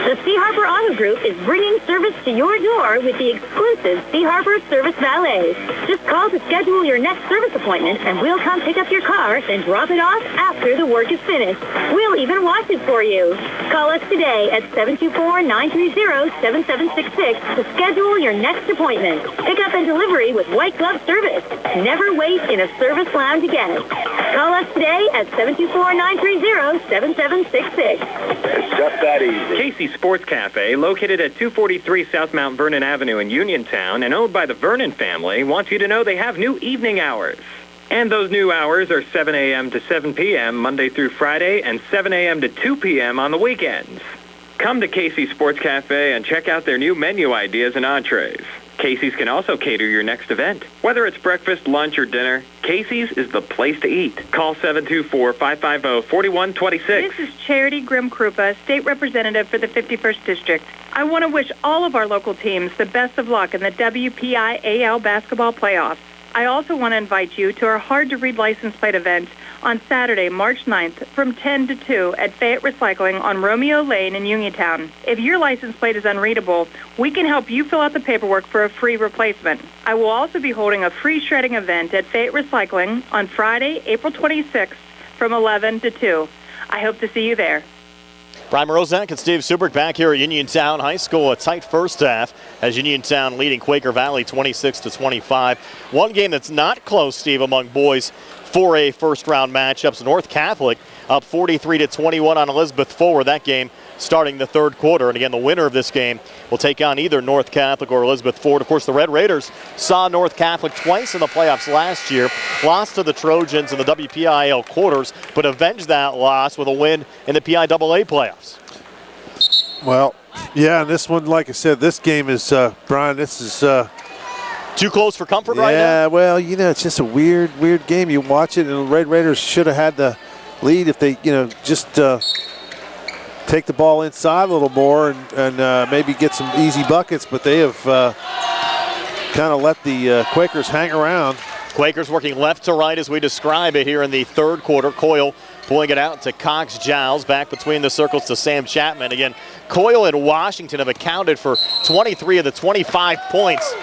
The Sea Harbor Auto Group is bringing service to your door with the exclusive Sea Harbor Service Valets. Just call to schedule your next service appointment, and we'll come pick up your car and drop it off after the work is finished. We'll even wash it for you. Call us today at 724-930-7766 to schedule your next appointment. Pickup and delivery with white glove service. Never wait in a service lounge again. Call us today at 724-930-7766. It's just that easy. Casey Sports Cafe, located at 243 South Mount Vernon Avenue in Uniontown and owned by the Vernon family, wants you to know they have new evening hours. And those new hours are 7 a.m. to 7 p.m. Monday through Friday and 7 a.m. to 2 p.m. on the weekends. Come to Casey Sports Cafe and check out their new menu ideas and entrees. Casey's can also cater your next event. Whether it's breakfast, lunch, or dinner, Casey's is the place to eat. Call 724-550-4126. This is Charity Grimm Krupa, State Representative for the 51st District. I want to wish all of our local teams the best of luck in the WPIAL basketball playoffs. I also want to invite you to our Hard to Read license plate event on Saturday, March 9th from 10 to 2 at Fayette Recycling on Romeo Lane in Uniontown. If your license plate is unreadable, we can help you fill out the paperwork for a free replacement. I will also be holding a free shredding event at Fayette Recycling on Friday, April 26th from 11 to 2. I hope to see you there. Brian Morozak and Steve Subrick back here at Uniontown High School. A tight first half as Uniontown leading Quaker Valley 26-25. One game that's not close, Steve, among boys 4A first-round matchups. North Catholic up 43-21 on Elizabeth Forward. That game starting the third quarter. And again, the winner of this game will take on either North Catholic or Elizabeth Forward. Of course, the Red Raiders saw North Catholic twice in the playoffs last year, lost to the Trojans in the WPIAL quarters, but avenged that loss with a win in the PIAA playoffs. Well, yeah, and this one, like I said, this game is, Brian, this is... too close for comfort right now? Yeah, well, you know, it's just a weird game. You watch it, and the Red Raiders should have had the lead if they, you know, just take the ball inside a little more and maybe get some easy buckets, but they have kind of let the Quakers hang around. Quakers working left to right as we describe it here in the third quarter. Coyle pulling it out to Cox Giles, back between the circles to Sam Chapman. Again, Coyle and Washington have accounted for 23 of the 25 points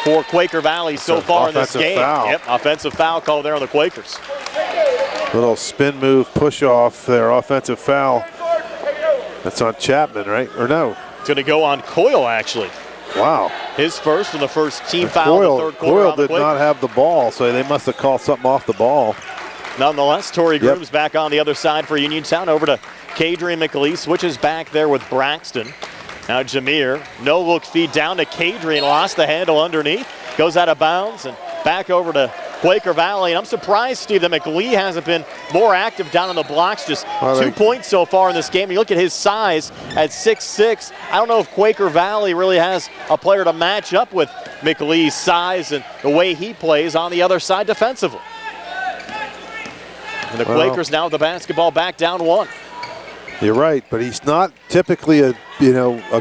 for Quaker Valley so far in this game. Foul. Yep, offensive foul call there on the Quakers. Little spin move, push off there, offensive foul. That's on Chapman, right? Or no? It's going to go on Coyle, actually. Wow. His first and the first team foul in the third quarter. Coyle did not have the ball, so they must have called something off the ball. Nonetheless, Tori Grimm's back on the other side for Uniontown. Over to Kadrian McLeese, switches back there with Braxton. Now Jameer, no-look feed down to Kadrian, lost the handle underneath, goes out of bounds, and back over to Quaker Valley. And I'm surprised, Steve, that McLee hasn't been more active down on the blocks. Just 2 points so far in this game. You look at his size at 6'6". I don't know if Quaker Valley really has a player to match up with McLee's size and the way he plays on the other side defensively. And the Quakers now with the basketball back down one. You're right, but he's not typically a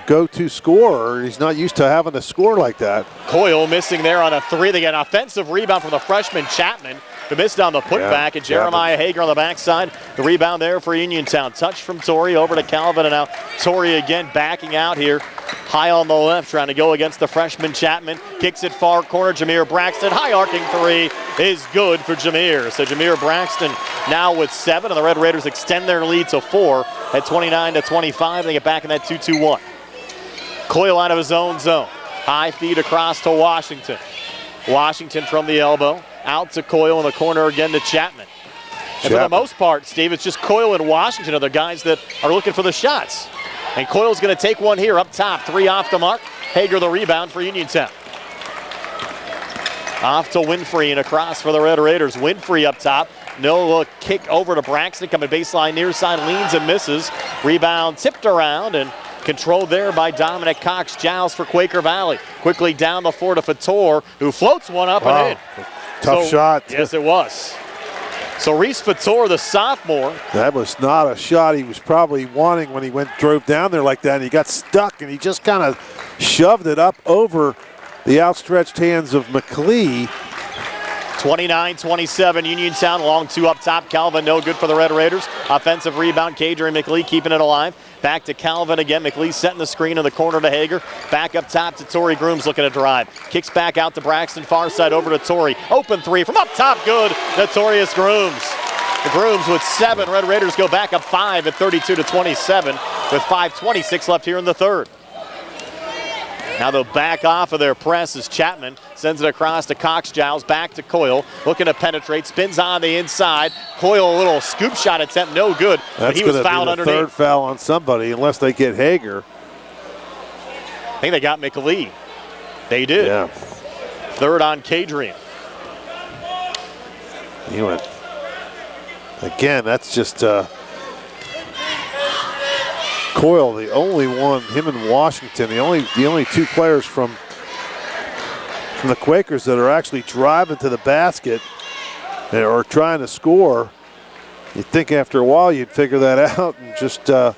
go-to scorer. He's not used to having to score like that. Coyle missing there on a three. They get an offensive rebound from the freshman Chapman, who missed on the putback, and Jeremiah Hager on the backside. The rebound there for Uniontown. Touch from Torrey over to Calvin, and now Torrey again backing out here. High on the left, trying to go against the freshman Chapman. Kicks it far corner, Jameer Braxton. High arcing three is good for Jameer. So Jameer Braxton now with 7, and the Red Raiders extend their lead to 4 at 29-25. They get back in that 2-2-1. Coyle out of his own zone. High feed across to Washington. Washington from the elbow. Out to Coyle in the corner again to Chapman. And for the most part, Steve, it's just Coyle and Washington are the guys that are looking for the shots. And Coyle's going to take one here up top. 3 off the mark. Hager the rebound for Uniontown. Off to Winfrey and across for the Red Raiders. Winfrey up top. No look kick over to Braxton. Coming baseline near side, leans and misses. Rebound tipped around and controlled there by Dominic Cox. Giles for Quaker Valley. Quickly down the floor to Fator, who floats one up and in. Tough shot. Yes, it was. So Reese Fator, the sophomore. That was not a shot he was probably wanting when he drove down there like that, and he got stuck, and he just kind of shoved it up over the outstretched hands of McLee. 29-27, Uniontown, long 2 up top. Calvin, no good for the Red Raiders. Offensive rebound, Kadrian McLee keeping it alive. Back to Calvin again. McLee setting the screen in the corner to Hager. Back up top to Torrey Grooms looking to drive. Kicks back out to Braxton, far side over to Torrey. Open 3 from up top, good. Notorious Grooms. The Grooms with 7. Red Raiders go back up 5 at 32-27 with 5:26 left here in the third. Now they'll back off of their press as Chapman sends it across to Cox. Giles back to Coyle, looking to penetrate, spins on the inside. Coyle a little scoop shot attempt, no good, but he was fouled underneath. That's going to be the third foul on somebody unless they get Hager. I think they got McLee. They did. Yeah. Third on Kadrian. He went. Again, that's just Coyle, the only one, him and Washington, the only 2 players from the Quakers that are actually driving to the basket or trying to score. You'd think after a while you'd figure that out and just, I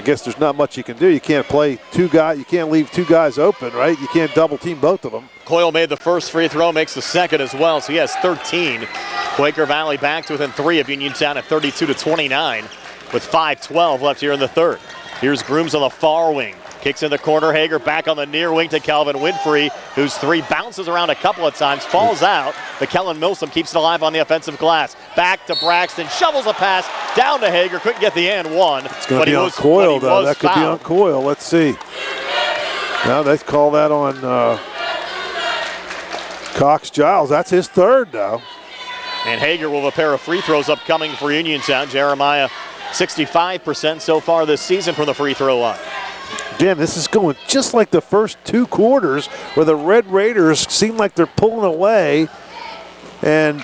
guess there's not much you can do. You can't play 2 guys, you can't leave 2 guys open, right? You can't double team both of them. Coyle made the first free throw, makes the second as well, so he has 13. Quaker Valley back to within 3 of Uniontown at 32-29. With 5:12 left here in the third. Here's Grooms on the far wing. Kicks in the corner. Hager back on the near wing to Calvin Winfrey, whose 3 bounces around a couple of times, falls out. But Kellen Milsom keeps it alive on the offensive glass. Back to Braxton, shovels a pass down to Hager. Couldn't get the and one. It's going to be on Coyle, though. That could be on Coyle. Let's see. Now they call that on Cox Giles. That's his third, though. And Hager will have a pair of free throws upcoming for Uniontown. Jeremiah 65% so far this season from the free throw line. Again, this is going just like the first 2 quarters where the Red Raiders seem like they're pulling away, and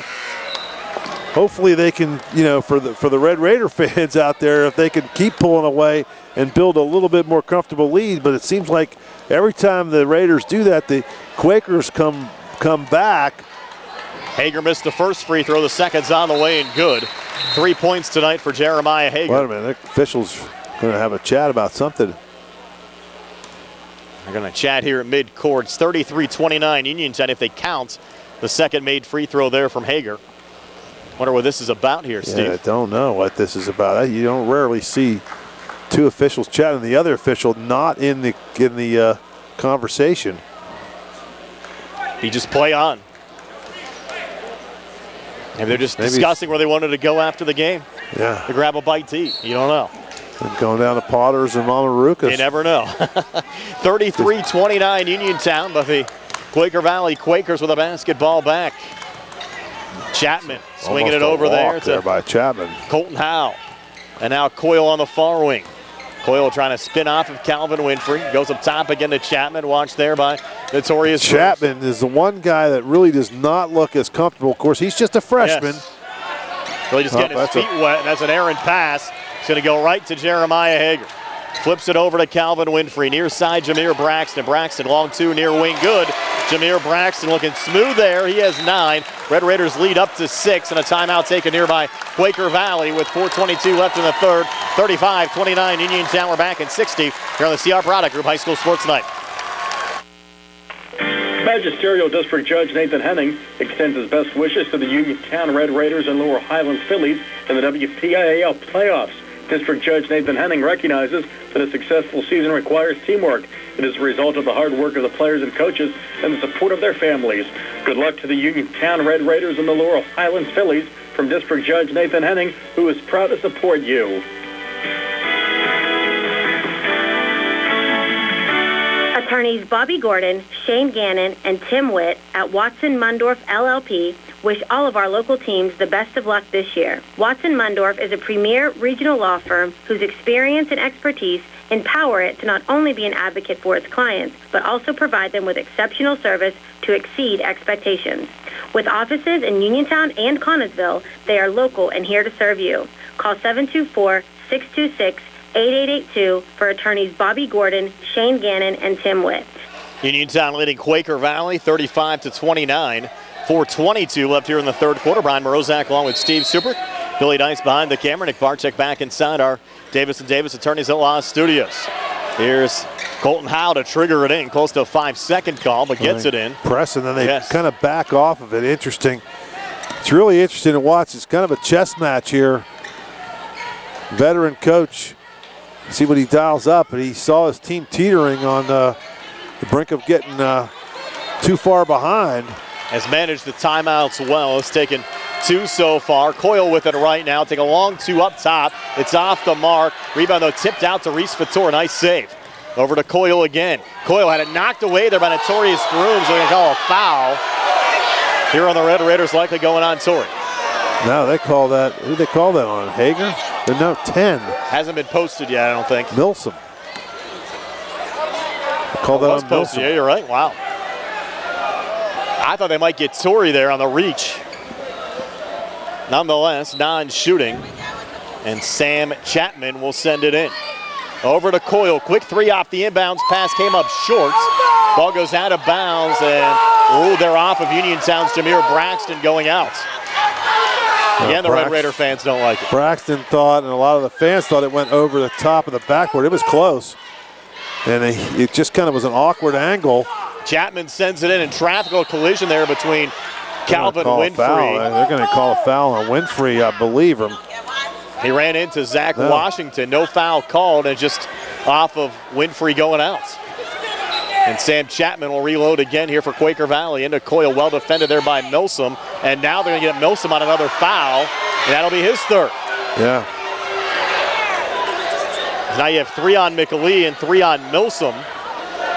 hopefully they can, for the Red Raider fans out there, if they can keep pulling away and build a little bit more comfortable lead. But it seems like every time the Raiders do that, the Quakers come back. Hager missed the first free throw. The second's on the way and good. 3 points tonight for Jeremiah Hager. Wait a minute, the officials going to have a chat about something. They're going to chat here at mid-court. It's 33-29 Uniontown if they count the second made free throw there from Hager. Wonder what this is about here, Steve. Yeah, I don't know what this is about. You don't rarely see 2 officials chatting, the other official not in the conversation. He just play on. Maybe they're just discussing where they wanted to go after the game. Yeah. To grab a bite to eat. You don't know. And going down to Potters and Mama Rukas. You never know. 33-29 Uniontown, but the Quaker Valley Quakers with a basketball back. Chapman swinging it over there by Chapman. Colton Howe. And now Coyle on the far wing. Coyle trying to spin off of Calvin Winfrey. Goes up top again to Chapman. Watched there by Notorious Chapman is the one guy that really does not look as comfortable. Of course, he's just a freshman. Yes. Really just getting his feet wet. And that's an errant pass. It's going to go right to Jeremiah Hager. Flips it over to Calvin Winfrey. Near side, Jameer Braxton. Braxton long two, near wing, good. Jameer Braxton looking smooth there. He has 9. Red Raiders lead up to 6, and a timeout taken nearby Quaker Valley with 4:22 left in the third. 35-29, Uniontown. We're back in 60 here on the CR Product Group High School Sports Night. Magisterial District Judge Nathan Henning extends his best wishes to the Uniontown Red Raiders and Lower Highlands Phillies in the WPIAL playoffs. District Judge Nathan Henning recognizes that a successful season requires teamwork. It is a result of the hard work of the players and coaches and the support of their families. Good luck to the Uniontown Red Raiders and the Laurel Highlands Phillies from District Judge Nathan Henning, who is proud to support you. Attorneys Bobby Gordon, Shane Gannon, and Tim Witt at Watson Mundorf LLP wish all of our local teams the best of luck this year. Watson Mundorf is a premier regional law firm whose experience and expertise empower it to not only be an advocate for its clients, but also provide them with exceptional service to exceed expectations. With offices in Uniontown and Connellsville, they are local and here to serve you. Call 724-626-8882 for attorneys Bobby Gordon, Shane Gannon, and Tim Witt. Uniontown leading Quaker Valley 35-29. 4:22 left here in the third quarter. Brian Morozak along with Steve Super. Billy Dice behind the camera. Nick Barczyk back inside our Davis & Davis Attorneys at Law Studios. Here's Colton Howe to trigger it in. Close to a 5-second call, but gets it in. Press, and then they kind of back off of it. Interesting. It's really interesting to watch. It's kind of a chess match here. Veteran coach, see what he dials up, and he saw his team teetering on the brink of getting too far behind. Has managed the timeouts well. Has taken 2 so far. Coyle with it right now. Take a long 2 up top. It's off the mark. Rebound, though, tipped out to Reese Fattor. Nice save. Over to Coyle again. Coyle had it knocked away there by Notorious Grooms. They're going to call a foul. Here on the Red Raiders, likely going on Torrey. No, they call that. Who did they call that on? Hager? They're now 10. Hasn't been posted yet, I don't think. Milsom. They called that on Milsom. Yeah, you're right. Wow. I thought they might get Torrey there on the reach. Nonetheless, non-shooting. And Sam Chapman will send it in. Over to Coyle. Quick 3 off the inbounds. Pass came up short. Ball goes out of bounds, and they're off of Uniontown's Jameer Braxton going out. Again, the Red Raider fans don't like it. Braxton thought, and a lot of the fans thought it went over the top of the backboard. It was close. And it just kind of was an awkward angle. Chapman sends it in, traffic collision there between Calvin Winfrey. They're going to call a foul on Winfrey, I believe him. He ran into Zach Washington. No foul called, and just off of Winfrey going out. And Sam Chapman will reload again here for Quaker Valley. Into Coyle, well defended there by Milsom. And now they're going to get Milsom on another foul, and that'll be his third. Yeah. Now you have 3 on McAlee and 3 on Milsom.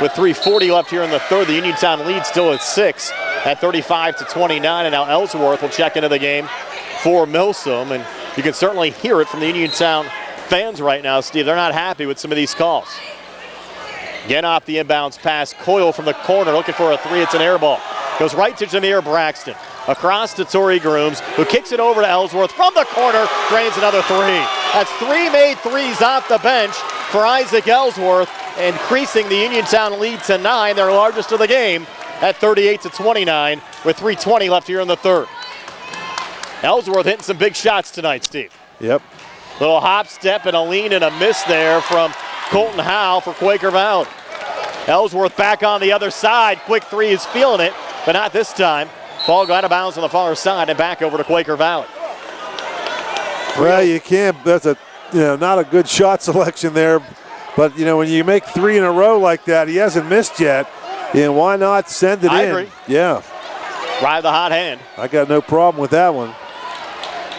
With 3:40 left here in the third, the Uniontown lead still at 6 at 35-29. And now Ellsworth will check into the game for Milsom. And you can certainly hear it from the Uniontown fans right now, Steve. They're not happy with some of these calls. Again off the inbounds pass. Coyle from the corner looking for a 3. It's an air ball. Goes right to Jameer Braxton. Across to Torrey Grooms, who kicks it over to Ellsworth from the corner, drains another 3. That's 3 made threes off the bench for Isaac Ellsworth, increasing the Uniontown lead to 9, their largest of the game, at 38-29 with 3:20 left here in the third. Ellsworth hitting some big shots tonight, Steve. Yep. Little hop, step, and a lean and a miss there from Colton Howe for Quaker Valley. Ellsworth back on the other side. Quick 3 is feeling it, but not this time. Ball got out of bounds on the far side and back over to Quaker Valley. Well, you can't. That's not a good shot selection there. But, when you make 3 in a row like that, he hasn't missed yet. Why not send it in? I agree. Yeah. Ride the hot hand. I got no problem with that one.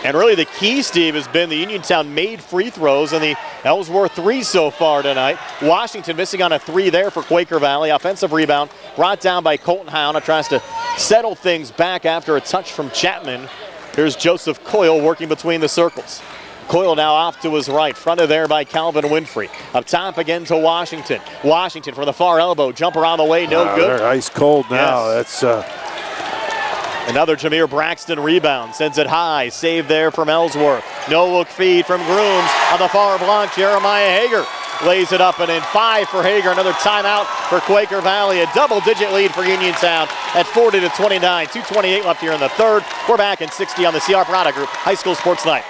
And really the key, Steve, has been the Uniontown made free throws and the Ellsworth 3 so far tonight. Washington missing on a 3 there for Quaker Valley. Offensive rebound brought down by Colton Howe. Now tries to settle things back after a touch from Chapman. Here's Joseph Coyle working between the circles. Coyle now off to his right, fronted there by Calvin Winfrey. Up top again to Washington. Washington from the far elbow, jumper on the way, no good. They're ice cold now. Yes. That's another Jameer Braxton rebound, sends it high, save there from Ellsworth. No look feed from Grooms on the far block, Jeremiah Hager. lays it up and in. 5 for Hager. Another timeout for Quaker Valley. A double-digit lead for Uniontown at 40-29. 2:28 left here in the third. We're back in 60 on the CR Product Group High School Sports Night.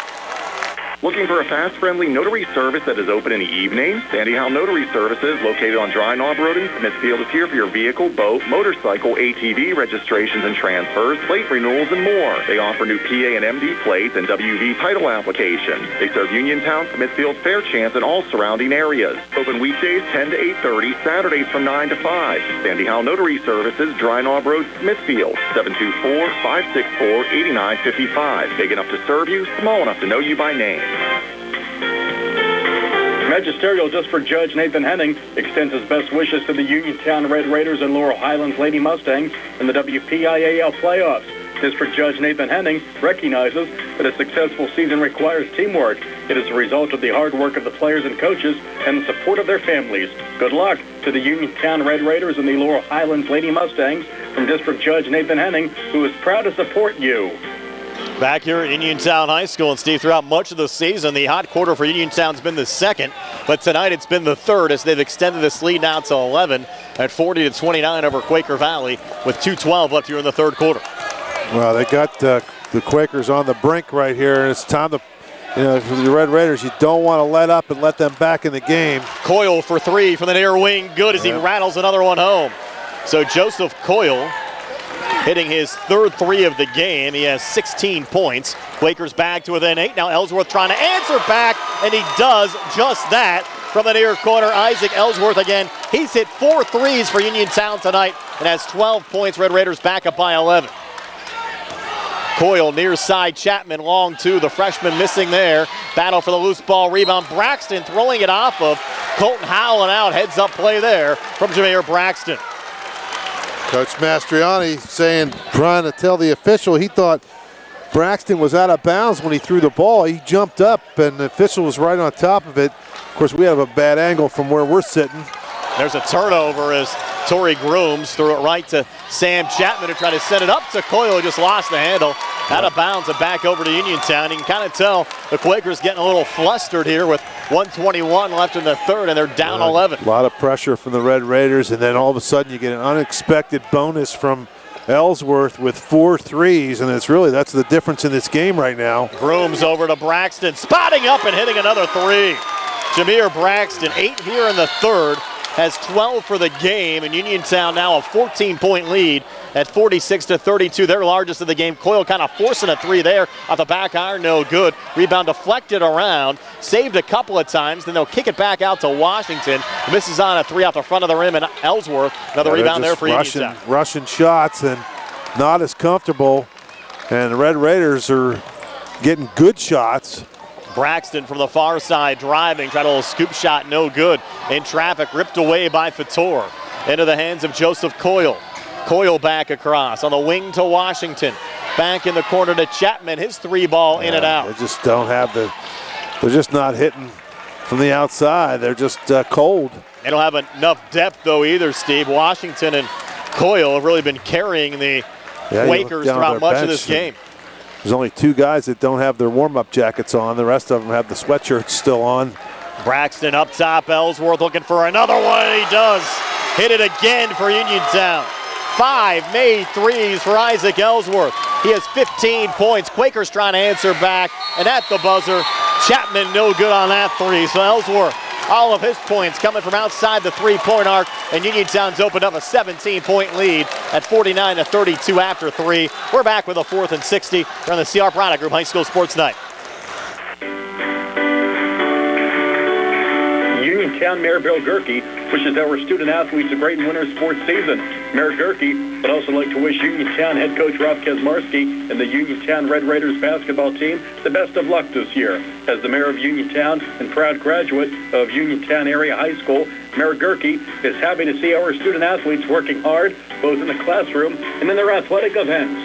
Looking for a fast, friendly notary service that is open in the evening? Sandy Howe Notary Services, located on Dry Knob Road in Smithfield, is here for your vehicle, boat, motorcycle, ATV registrations and transfers, plate renewals, and more. They offer new PA and MD plates and WV title applications. They serve Uniontown, Smithfield, Fairchance, and all surrounding areas. Open weekdays 10 to 8:30, Saturdays from 9 to 5. Sandy Howe Notary Services, Dry Knob Road, Smithfield, 724-564-8955. Big enough to serve you, small enough to know you by name. Magisterial District Judge Nathan Henning extends his best wishes to the Uniontown Red Raiders and Laurel Highlands Lady Mustangs in the WPIAL playoffs. District Judge Nathan Henning recognizes that a successful season requires teamwork. It is a result of the hard work of the players and coaches and the support of their families. Good luck to the Uniontown Red Raiders and the Laurel Highlands Lady Mustangs from District Judge Nathan Henning, who is proud to support you. Back here at Uniontown High School, and Steve, throughout much of the season, the hot quarter for Uniontown's been the second, but tonight it's been the third as they've extended this lead now to 11 at 40-29 over Quaker Valley with 2:12 left here in the third quarter. Well, they got the Quakers on the brink right here, and it's time to, for the Red Raiders, you don't want to let up and let them back in the game. Coyle for 3 from the near wing, good as he rattles another one home. So Joseph Coyle hitting his third 3 of the game. He has 16 points. Quakers back to within 8. Now Ellsworth trying to answer back, and he does just that from the near corner. Isaac Ellsworth again. He's hit 4 threes for Uniontown tonight and has 12 points. Red Raiders back up by 11. Coyle near side, Chapman long 2. The freshman missing there. Battle for the loose ball rebound. Braxton throwing it off of Colton Howland out. Heads up play there from Jameer Braxton. Coach Mastriani trying to tell the official he thought Braxton was out of bounds when he threw the ball. He jumped up and the official was right on top of it. Of course, we have a bad angle from where we're sitting. There's a turnover as Torrey Grooms threw it right to Sam Chapman to try to set it up to Coyle, who just lost the handle. Out of bounds and back over to Uniontown. You can kind of tell the Quakers getting a little flustered here with 1:21 left in the third, and they're down 11. A lot of pressure from the Red Raiders, and then all of a sudden you get an unexpected bonus from Ellsworth with 4 threes, and that's the difference in this game right now. Grooms over to Braxton, spotting up and hitting another 3. Jameer Braxton, 8 here in the third, has 12 for the game, and Uniontown now a 14-point lead at 46-32, their largest of the game. Coyle kind of forcing a 3 there off the back iron, no good. Rebound deflected around, saved a couple of times, then they'll kick it back out to Washington. Misses on a 3 off the front of the rim, and Ellsworth, another rebound there for Uniontown. Rushing shots and not as comfortable, and the Red Raiders are getting good shots. Braxton from the far side driving, tried a little scoop shot, no good. In traffic, ripped away by Fator. Into the hands of Joseph Coyle. Coyle back across on the wing to Washington. Back in the corner to Chapman, his 3 ball in and out. They just don't have they're just not hitting from the outside. They're just cold. They don't have enough depth though either, Steve. Washington and Coyle have really been carrying the Quakers throughout much of this game. There's only 2 guys that don't have their warm-up jackets on. The rest of them have the sweatshirts still on. Braxton up top, Ellsworth looking for another one. He does. Hit it again for Uniontown. 5 made threes for Isaac Ellsworth. He has 15 points. Quakers trying to answer back, and at the buzzer, Chapman no good on that 3. So Ellsworth, all of his points coming from outside the 3-point arc, and Uniontown's opened up a 17-point lead at 49-32 after 3. We're back with a 4th and 60 here on the CR Product Group High School Sports Night. Uniontown Mayor Bill Gerke wishes our student athletes a great winter sports season. Mayor Gerke would also like to wish Uniontown head coach Rob Kesmarski and the Uniontown Red Raiders basketball team the best of luck this year. As the mayor of Uniontown and proud graduate of Uniontown Area High School, Mayor Gerke is happy to see our student athletes working hard both in the classroom and in their athletic events.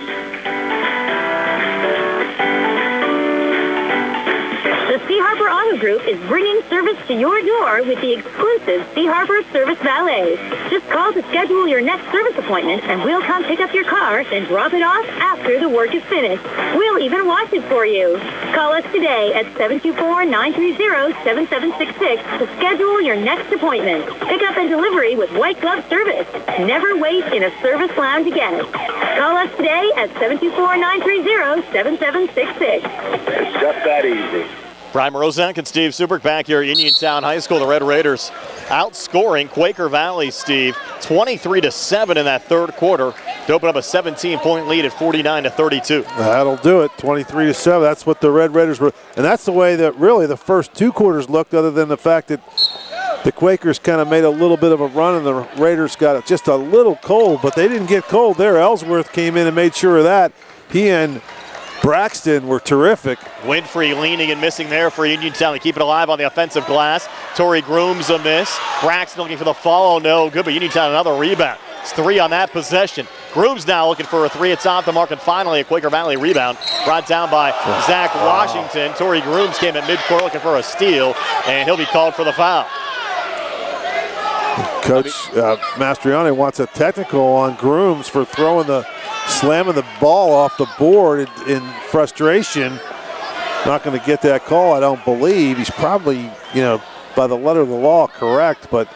The Sea Harbor Auto Group Group is bringing service to your door with the exclusive Sea Harbor Service Valets. Just call to schedule your next service appointment, and we'll come pick up your car and drop it off after the work is finished. We'll even wash it for you. Call us today at 724-930-7766 to schedule your next appointment. Pickup and delivery with white glove service. Never wait in a service lounge again. Call us today at 724-930-7766. It's just that easy. Brian Morozak and Steve Subrick back here at Uniontown High School. The Red Raiders outscoring Quaker Valley, Steve, 23-7 in that third quarter to open up a 17-point lead at 49-32. That'll do it, 23-7. That's what the Red Raiders were, and that's the way that really the first two quarters looked, other than the fact that the Quakers kind of made a little bit of a run and the Raiders got just a little cold, but they didn't get cold there. Ellsworth came in and made sure of that. He and Braxton were terrific. Winfrey leaning and missing there for Uniontown to keep it alive on the offensive glass. Torrey Groom's a miss. Braxton looking for the follow, no good, but Uniontown another rebound. It's 3 on that possession. Groom's now looking for a 3. It's off the mark, and finally a Quaker Valley rebound brought down by Zach Washington. Torrey Grooms came at midcourt looking for a steal, and he'll be called for the foul. Coach Mastriani wants a technical on Grooms for slamming the ball off the board in frustration. Not going to get that call, I don't believe. He's probably, by the letter of the law, correct, but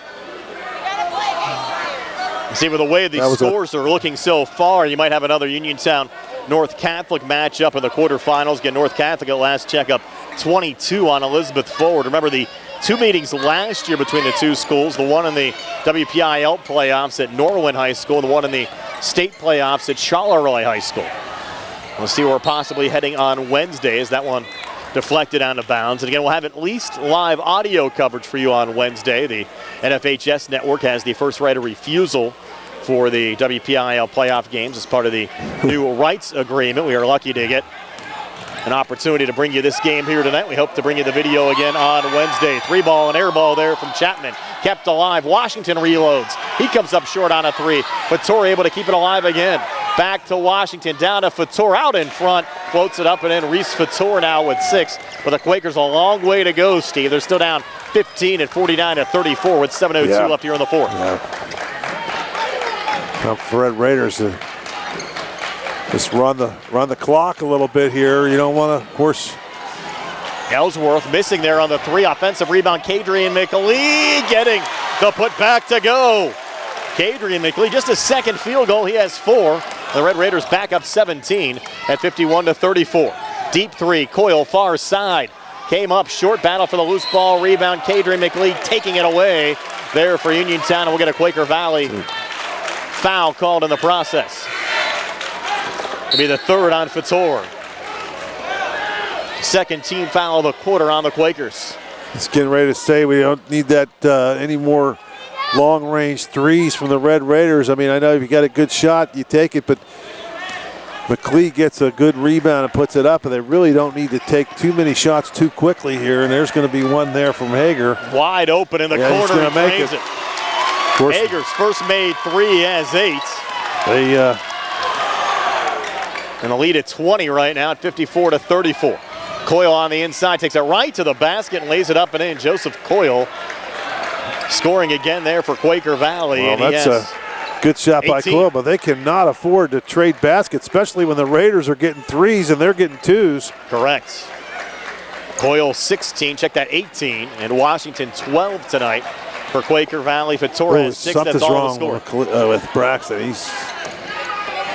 see, with the way these scores are looking so far, you might have another Uniontown North Catholic matchup in the quarterfinals. Again, North Catholic at last check up 22 on Elizabeth Forward. Remember the two meetings last year between the two schools, the one in the WPIAL playoffs at Norwin High School, and the one in the state playoffs at Charleroi High School. We'll see where we're possibly heading on Wednesday as that one deflected out of bounds. And again, we'll have at least live audio coverage for you on Wednesday. The NFHS network has the first right of refusal for the WPIAL playoff games as part of the new rights agreement. We are lucky to get an opportunity to bring you this game here tonight. We hope to bring you the video again on Wednesday. 3-ball and air ball there from Chapman. Kept alive. Washington reloads. He comes up short on a 3. Fator able to keep it alive again. Back to Washington. Down to Fator out in front. Floats it up and in. Reese Fator now with 6. But the Quakers a long way to go, Steve. They're still down 15 at 49-34 with 7:02 left here in the fourth. Now for Red Raiders to just run the clock a little bit here. You don't want to, of course. Ellsworth missing there on the 3. Offensive rebound. Kadrian McLean getting the put back to go. Kadrian McLean, just a second field goal. He has 4. The Red Raiders back up 17 at 51-34. Deep 3. Coyle far side. Came up short. Battle for the loose ball. Rebound. Kadrian McLean taking it away there for Uniontown. And we'll get a Quaker Valley foul called in the process. It'll be the 3rd on Fator. Second team foul of the quarter on the Quakers. Just getting ready to say we don't need that any more long-range threes from the Red Raiders. I mean, I know if you got a good shot, you take it, but McLean gets a good rebound and puts it up, and they really don't need to take too many shots too quickly here, and there's going to be one there from Hager. Wide open in the corner. He's going to make it. Hager's first made 3 has 8. And the lead at 20 right now at 54-34. Coyle on the inside takes it right to the basket and lays it up and in. Joseph Coyle scoring again there for Quaker Valley. Well, and that's a good shot 18. by Coyle, but they cannot afford to trade baskets, especially when the Raiders are getting 3s and they're getting 2s. Correct. Coyle 16, check that 18, and Washington 12 tonight for Quaker Valley. Fator has 6, that's all the score. Something's wrong with Braxton.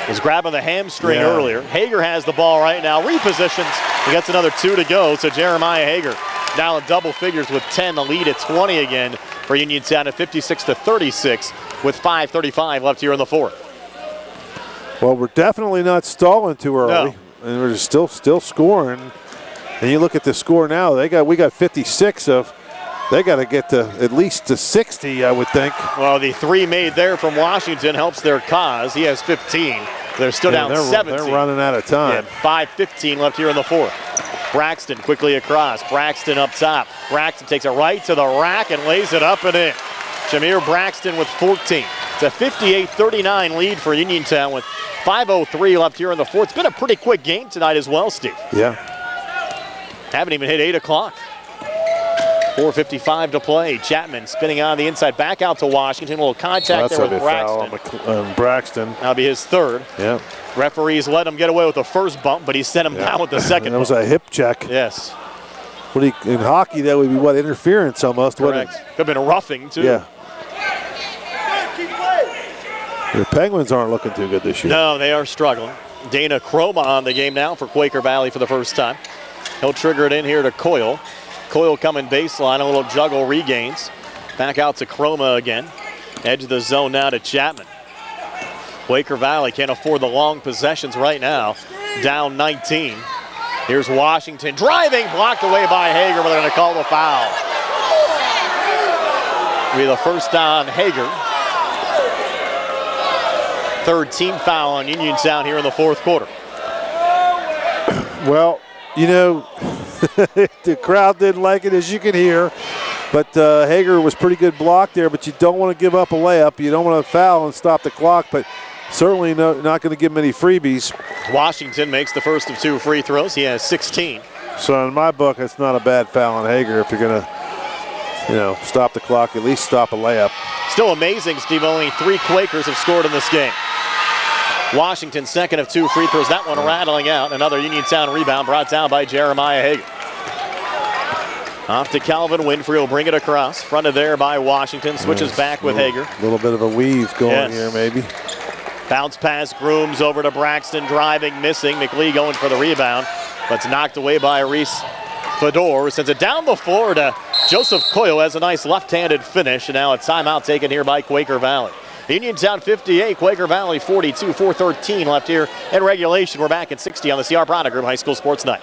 He's grabbing the hamstring earlier. Hager has the ball right now, repositions. He gets another 2 to go, so Jeremiah Hager now in double figures with 10. The lead at 20 again for Uniontown at 56-36 with 5:35 left here in the fourth. Well, we're definitely not stalling too early. No. And we're just still scoring. And you look at the score now, we got 56 of. They got to get to at least to 60, I would think. Well, the 3 made there from Washington helps their cause. He has 15. They're still down 17. They're running out of time. 5:15 left here in the fourth. Braxton quickly across. Braxton up top. Braxton takes it right to the rack and lays it up and in. Jameer Braxton with 14. It's a 58-39 lead for Uniontown with 5:03 left here in the fourth. It's been a pretty quick game tonight as well, Steve. Yeah. Haven't even hit 8 o'clock. 4:55 to play. Chapman spinning on the inside, back out to Washington. A little contact there with Braxton. On Braxton. That'll be his third. Yeah. Referees let him get away with the first bump, but he sent him down with the second. That was a hip check. Yes. In hockey, that would be what, interference almost. Correct. Could have been a roughing too. Yeah. The Penguins aren't looking too good this year. No, they are struggling. Dana Chroma on the game now for Quaker Valley for the first time. He'll trigger it in here to Coyle. Coyle coming baseline, a little juggle regains. Back out to Chroma again. Edge of the zone now to Chapman. Quaker Valley can't afford the long possessions right now. Down 19. Here's Washington driving, blocked away by Hager, but they're going to call the foul. It'll be the first on Hager. Third team foul on Uniontown here in the fourth quarter. Well, you know, the crowd didn't like it, as you can hear. But Hager was pretty good block there, but you don't want to give up a layup. You don't want to foul and stop the clock, but certainly not going to give him any freebies. Washington makes the first of 2 free throws. He has 16. So in my book, it's not a bad foul on Hager if you're going to, stop the clock, at least stop a layup. Still amazing, Steve. Only 3 Quakers have scored in this game. Washington, second of 2 free throws. That one rattling out. Another Uniontown rebound brought down by Jeremiah Hager. Off to Calvin Winfrey, will bring it across. Fronted there by Washington. Switches back with Hager. A little bit of a weave going here, maybe. Bounce pass, Grooms over to Braxton, driving, missing. McLee going for the rebound, but it's knocked away by Reese Fedor. Sends it down the floor to Joseph Coyle. Has a nice left-handed finish, and now a timeout taken here by Quaker Valley. Uniontown 58, Quaker Valley 42, 4:13 left here in regulation. We're back at 60 on the CR Product Group High School Sports Night.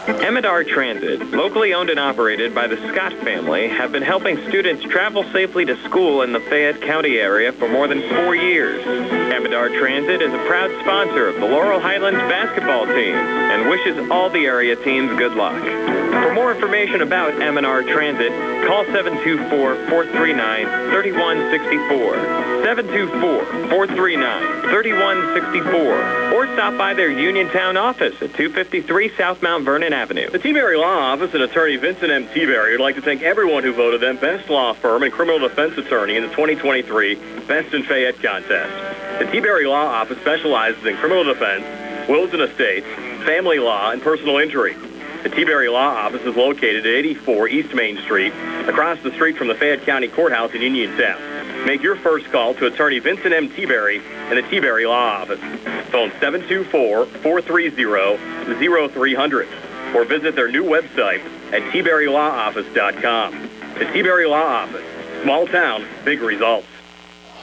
M&R Transit, locally owned and operated by the Scott family, have been helping students travel safely to school in the Fayette County area for more than 4 years. M&R Transit is a proud sponsor of the Laurel Highlands basketball team and wishes all the area teams good luck. For more information about M&R Transit, call 724-439-3164. 724-439-3164, or stop by their Uniontown office at 253 South Mount Vernon Avenue. The T-Berry Law Office and attorney Vincent M. T-Berry would like to thank everyone who voted them Best Law Firm and Criminal Defense Attorney in the 2023 Best in Fayette contest. The T-Berry Law Office specializes in criminal defense, wills and estates, family law, and personal injury. The T-Berry Law Office is located at 84 East Main Street, across the street from the Fayette County Courthouse in Uniontown. Make your first call to attorney Vincent M. T-Berry and the T-Berry Law Office. Phone 724-430-0300 or visit their new website at tberrylawoffice.com. The T-Berry Law Office. Small town, big results.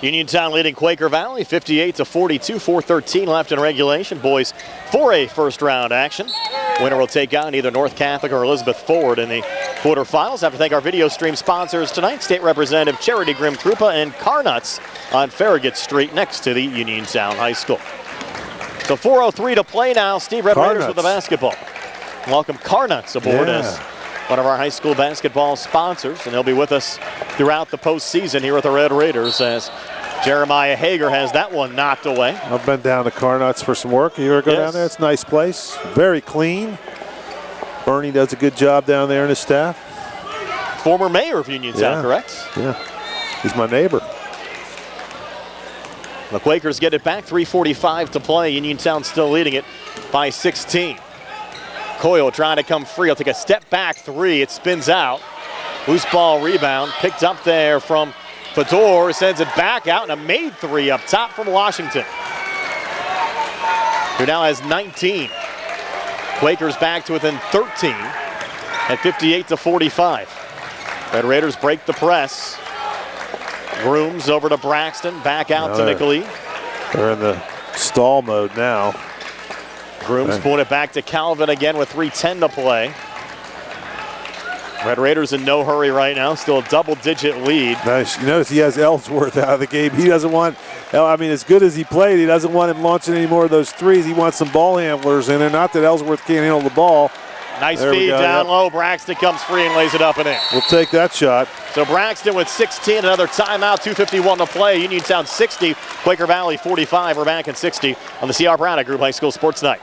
Uniontown leading Quaker Valley 58-42, 4:13 left in regulation. Boys 4A first round action. Winner will take on either North Catholic or Elizabeth Forward in the quarterfinals. I have to thank our video stream sponsors tonight, State Representative Charity Grimm Krupa and Karnuts on Farragut Street next to the Uniontown High School. So 4:03 to play now. Steve Red Raiders with the basketball. Welcome Karnuts aboard as one of our high school basketball sponsors, and they'll be with us throughout the postseason here with the Red Raiders as Jeremiah Hager has that one knocked away. I've been down to Karnuts for some work. You ever go down there? It's a nice place. Very clean. Bernie does a good job down there and his staff. Former mayor of Uniontown, correct? Yeah. He's my neighbor. The Quakers get it back. 3:45 to play. Uniontown still leading it by 16. Coyle trying to come free. He'll take a step back 3. It spins out. Loose ball rebound. Picked up there from Fedor. Sends it back out and a made 3 up top from Washington. Who now has 19. Quakers back to within 13 at 58-45. Red Raiders break the press. Grooms over to Braxton. Back out to McLee. They're in the stall mode now. Grooms pulling it back to Calvin again with 3:10 to play. Red Raiders in no hurry right now, still a double-digit lead. Nice. You notice he has Ellsworth out of the game. He doesn't want, as good as he played, he doesn't want him launching any more of those threes. He wants some ball handlers in there. Not that Ellsworth can't handle the ball. Nice feed down low. Braxton comes free and lays it up and in. We'll take that shot. So Braxton with 16, another timeout, 2:51 to play. Uniontown 60, Quaker Valley 45. We're back at 60 on the CR Product Group High School Sports Night.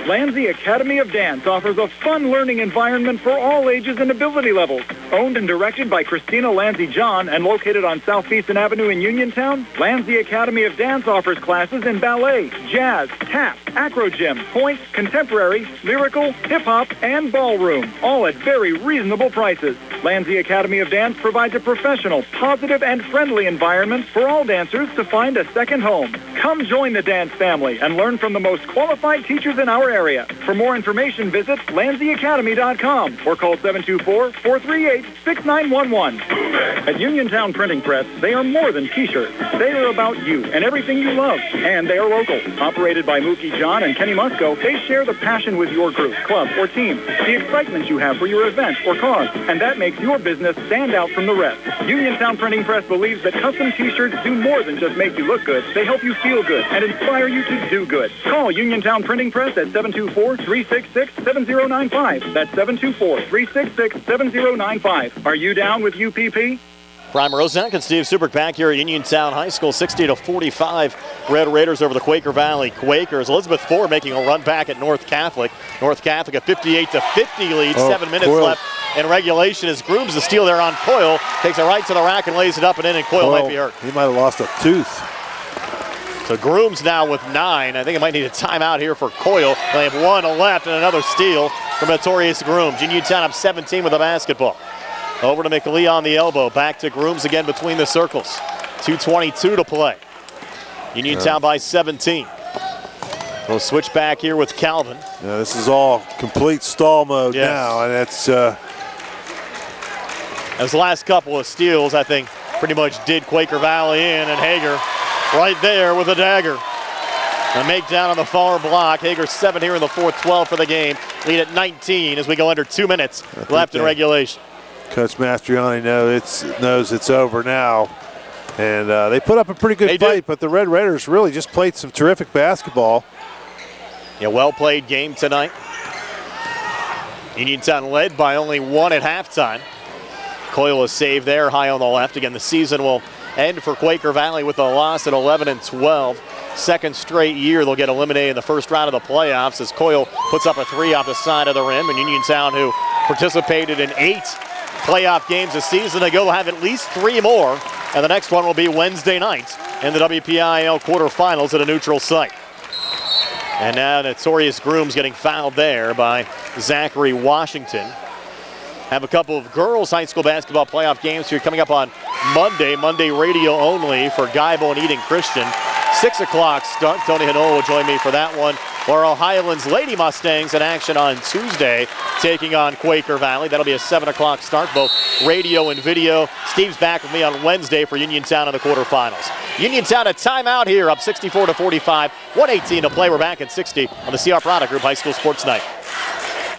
Lansing Academy of Dance offers a fun learning environment for all ages and ability levels. Owned and directed by Christina Lansing John and located on South Beeson Avenue in Uniontown, Lansing Academy of Dance offers classes in ballet, jazz, tap, acro gym, pointe, contemporary, lyrical, hip-hop, and ballroom, all at very reasonable prices. Lansing Academy of Dance provides a professional, positive, and friendly environment for all dancers to find a second home. Come join the dance family and learn from the most qualified teachers in our area. For more information, visit lansingacademy.com or call 724-438-6911. At Uniontown Printing Press, they are more than T-shirts. They are about you and everything you love, and they are local. Operated by Mookie John and Kenny Musco, they share the passion with your group, club, or team, the excitement you have for your event or cause, and that makes your business stand out from the rest. Uniontown Printing Press believes that custom T-shirts do more than just make you look good. They help you feel good and inspire you to do good. Call Uniontown Printing Press at 724-366-7095. That's 724-366-7095. Are you down with UPP? Brian Roszak and Steve Subrick back here at Uniontown High School, 60-45. Red Raiders over the Quaker Valley Quakers. Elizabeth Ford making a run back at North Catholic. North Catholic a 58-50 lead. 7 minutes left in regulation as Grooms the steal there on Coyle. Takes it right to the rack and lays it up and in, and Coyle might be hurt. He might have lost a tooth. So Grooms now with 9. I think it might need a timeout here for Coyle. They have 1 left and another steal from Notorious Grooms. Uniontown up 17 with the basketball. Over to McLean on the elbow. Back to Grooms again between the circles. 2:22 to play. Uniontown by 17. We'll switch back here with Calvin. Yeah, this is all complete stall mode now, and it's Those last couple of steals, I think, pretty much did Quaker Valley in, and Hager right there with a dagger. A make down on the far block. Hager 7 here in the fourth, 12 for the game. Lead at 19 as we go under 2 minutes left in regulation. Coach Mastriani knows it's over now. And they put up a pretty good fight, but the Red Raiders really just played some terrific basketball. Yeah, well-played game tonight. Uniontown led by only 1 at halftime. Coyle is saved there, high on the left. Again, the season will end for Quaker Valley with a loss at 11-12. Second straight year they'll get eliminated in the first round of the playoffs as Coyle puts up a 3 off the side of the rim. And Uniontown, who participated in 8 playoff games this season ago, will have at least 3 more. And the next one will be Wednesday night in the WPIAL quarterfinals at a neutral site. And now Notorious Grooms getting fouled there by Zachary Washington. Have a couple of girls high school basketball playoff games here coming up on Monday radio only for Guybo and Eden Christian. 6 o'clock start. Tony Hanoa will join me for that one. Laurel Highlands Lady Mustangs in action on Tuesday, taking on Quaker Valley. That'll be a 7 o'clock start, both radio and video. Steve's back with me on Wednesday for Uniontown in the quarterfinals. Uniontown a timeout here, up 64-45. 1:18 to play. We're back at 60 on the CR Product Group High School Sports Night.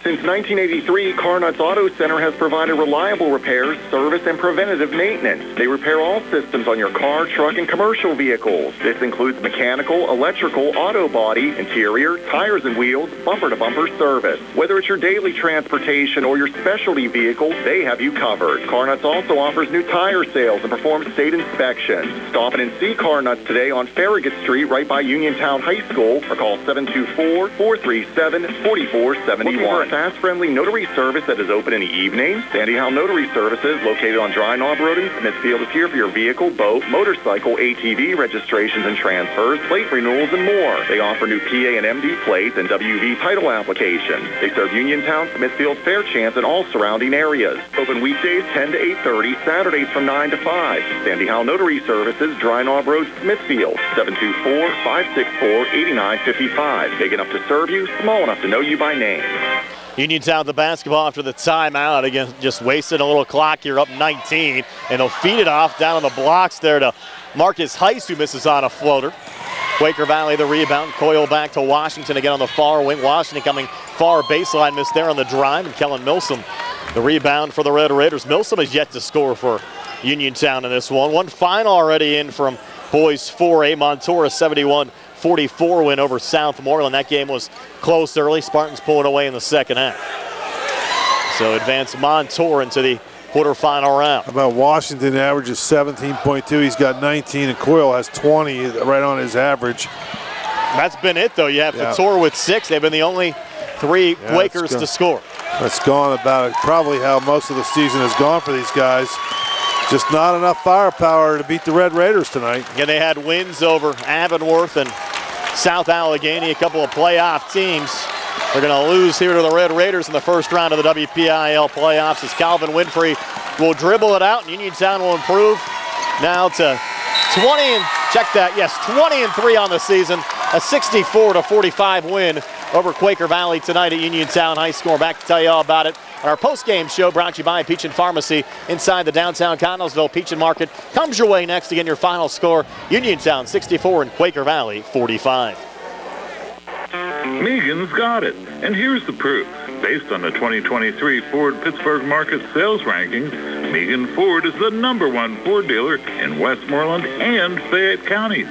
Since 1983, Karnuts Auto Center has provided reliable repairs, service, and preventative maintenance. They repair all systems on your car, truck, and commercial vehicles. This includes mechanical, electrical, auto body, interior, tires and wheels, bumper-to-bumper service. Whether it's your daily transportation or your specialty vehicle, they have you covered. Karnuts also offers new tire sales and performs state inspections. Stop in and see Karnuts today on Farragut Street right by Uniontown High School or call 724-437-4471. Fast, friendly notary service that is open in the evening. Sandy Howe Notary Services, located on Dry Knob Road in Smithfield, is here for your vehicle, boat, motorcycle, ATV registrations and transfers, plate renewals, and more. They offer new PA and MD plates and WV title applications. They serve Uniontown, Smithfield, Fairchance, and all surrounding areas. Open weekdays 10 to 8:30, Saturdays from 9 to 5. Sandy Howe Notary Services, Dry Knob Road, Smithfield, 724-564-8955. Big enough to serve you, small enough to know you by name. Uniontown the basketball after the timeout. Again, just wasting a little clock here, up 19. And they'll feed it off down on the blocks there to Marcus Heiss, who misses on a floater. Quaker Valley the rebound. Coyle back to Washington again on the far wing. Washington coming far baseline, miss there on the drive. And Kellen Milsom, the rebound for the Red Raiders. Milsom has yet to score for Uniontown in this one. One final already in from boys 4A. Montour, 71-44 win over Southmoreland. That game was close early. Spartans pulling away in the second half. So advance Montour into the quarterfinal round. How about Washington averages 17.2. He's got 19, and Coyle has 20 right on his average. That's been it, though. You have Couture with 6. They've been the only 3 Quakers to score. That's gone about probably how most of the season has gone for these guys. Just not enough firepower to beat the Red Raiders tonight. And they had wins over Avonworth and South Allegheny, a couple of playoff teams. They're going to lose here to the Red Raiders in the first round of the WPIAL playoffs as Calvin Winfrey will dribble it out, and Uniontown will improve now to 20 and check that. Yes, 20-3 on the season. A 64-45 win over Quaker Valley tonight at Uniontown High School. We're back to tell you all about it on our post-game show brought to you by Peach & Pharmacy inside the downtown Connellsville Peach & Market. Comes your way next. Again, your final score, Uniontown 64 and Quaker Valley 45. Megan's got it, and here's the proof. Based on the 2023 Ford Pittsburgh Market sales rankings, Megan Ford is the #1 Ford dealer in Westmoreland and Fayette counties.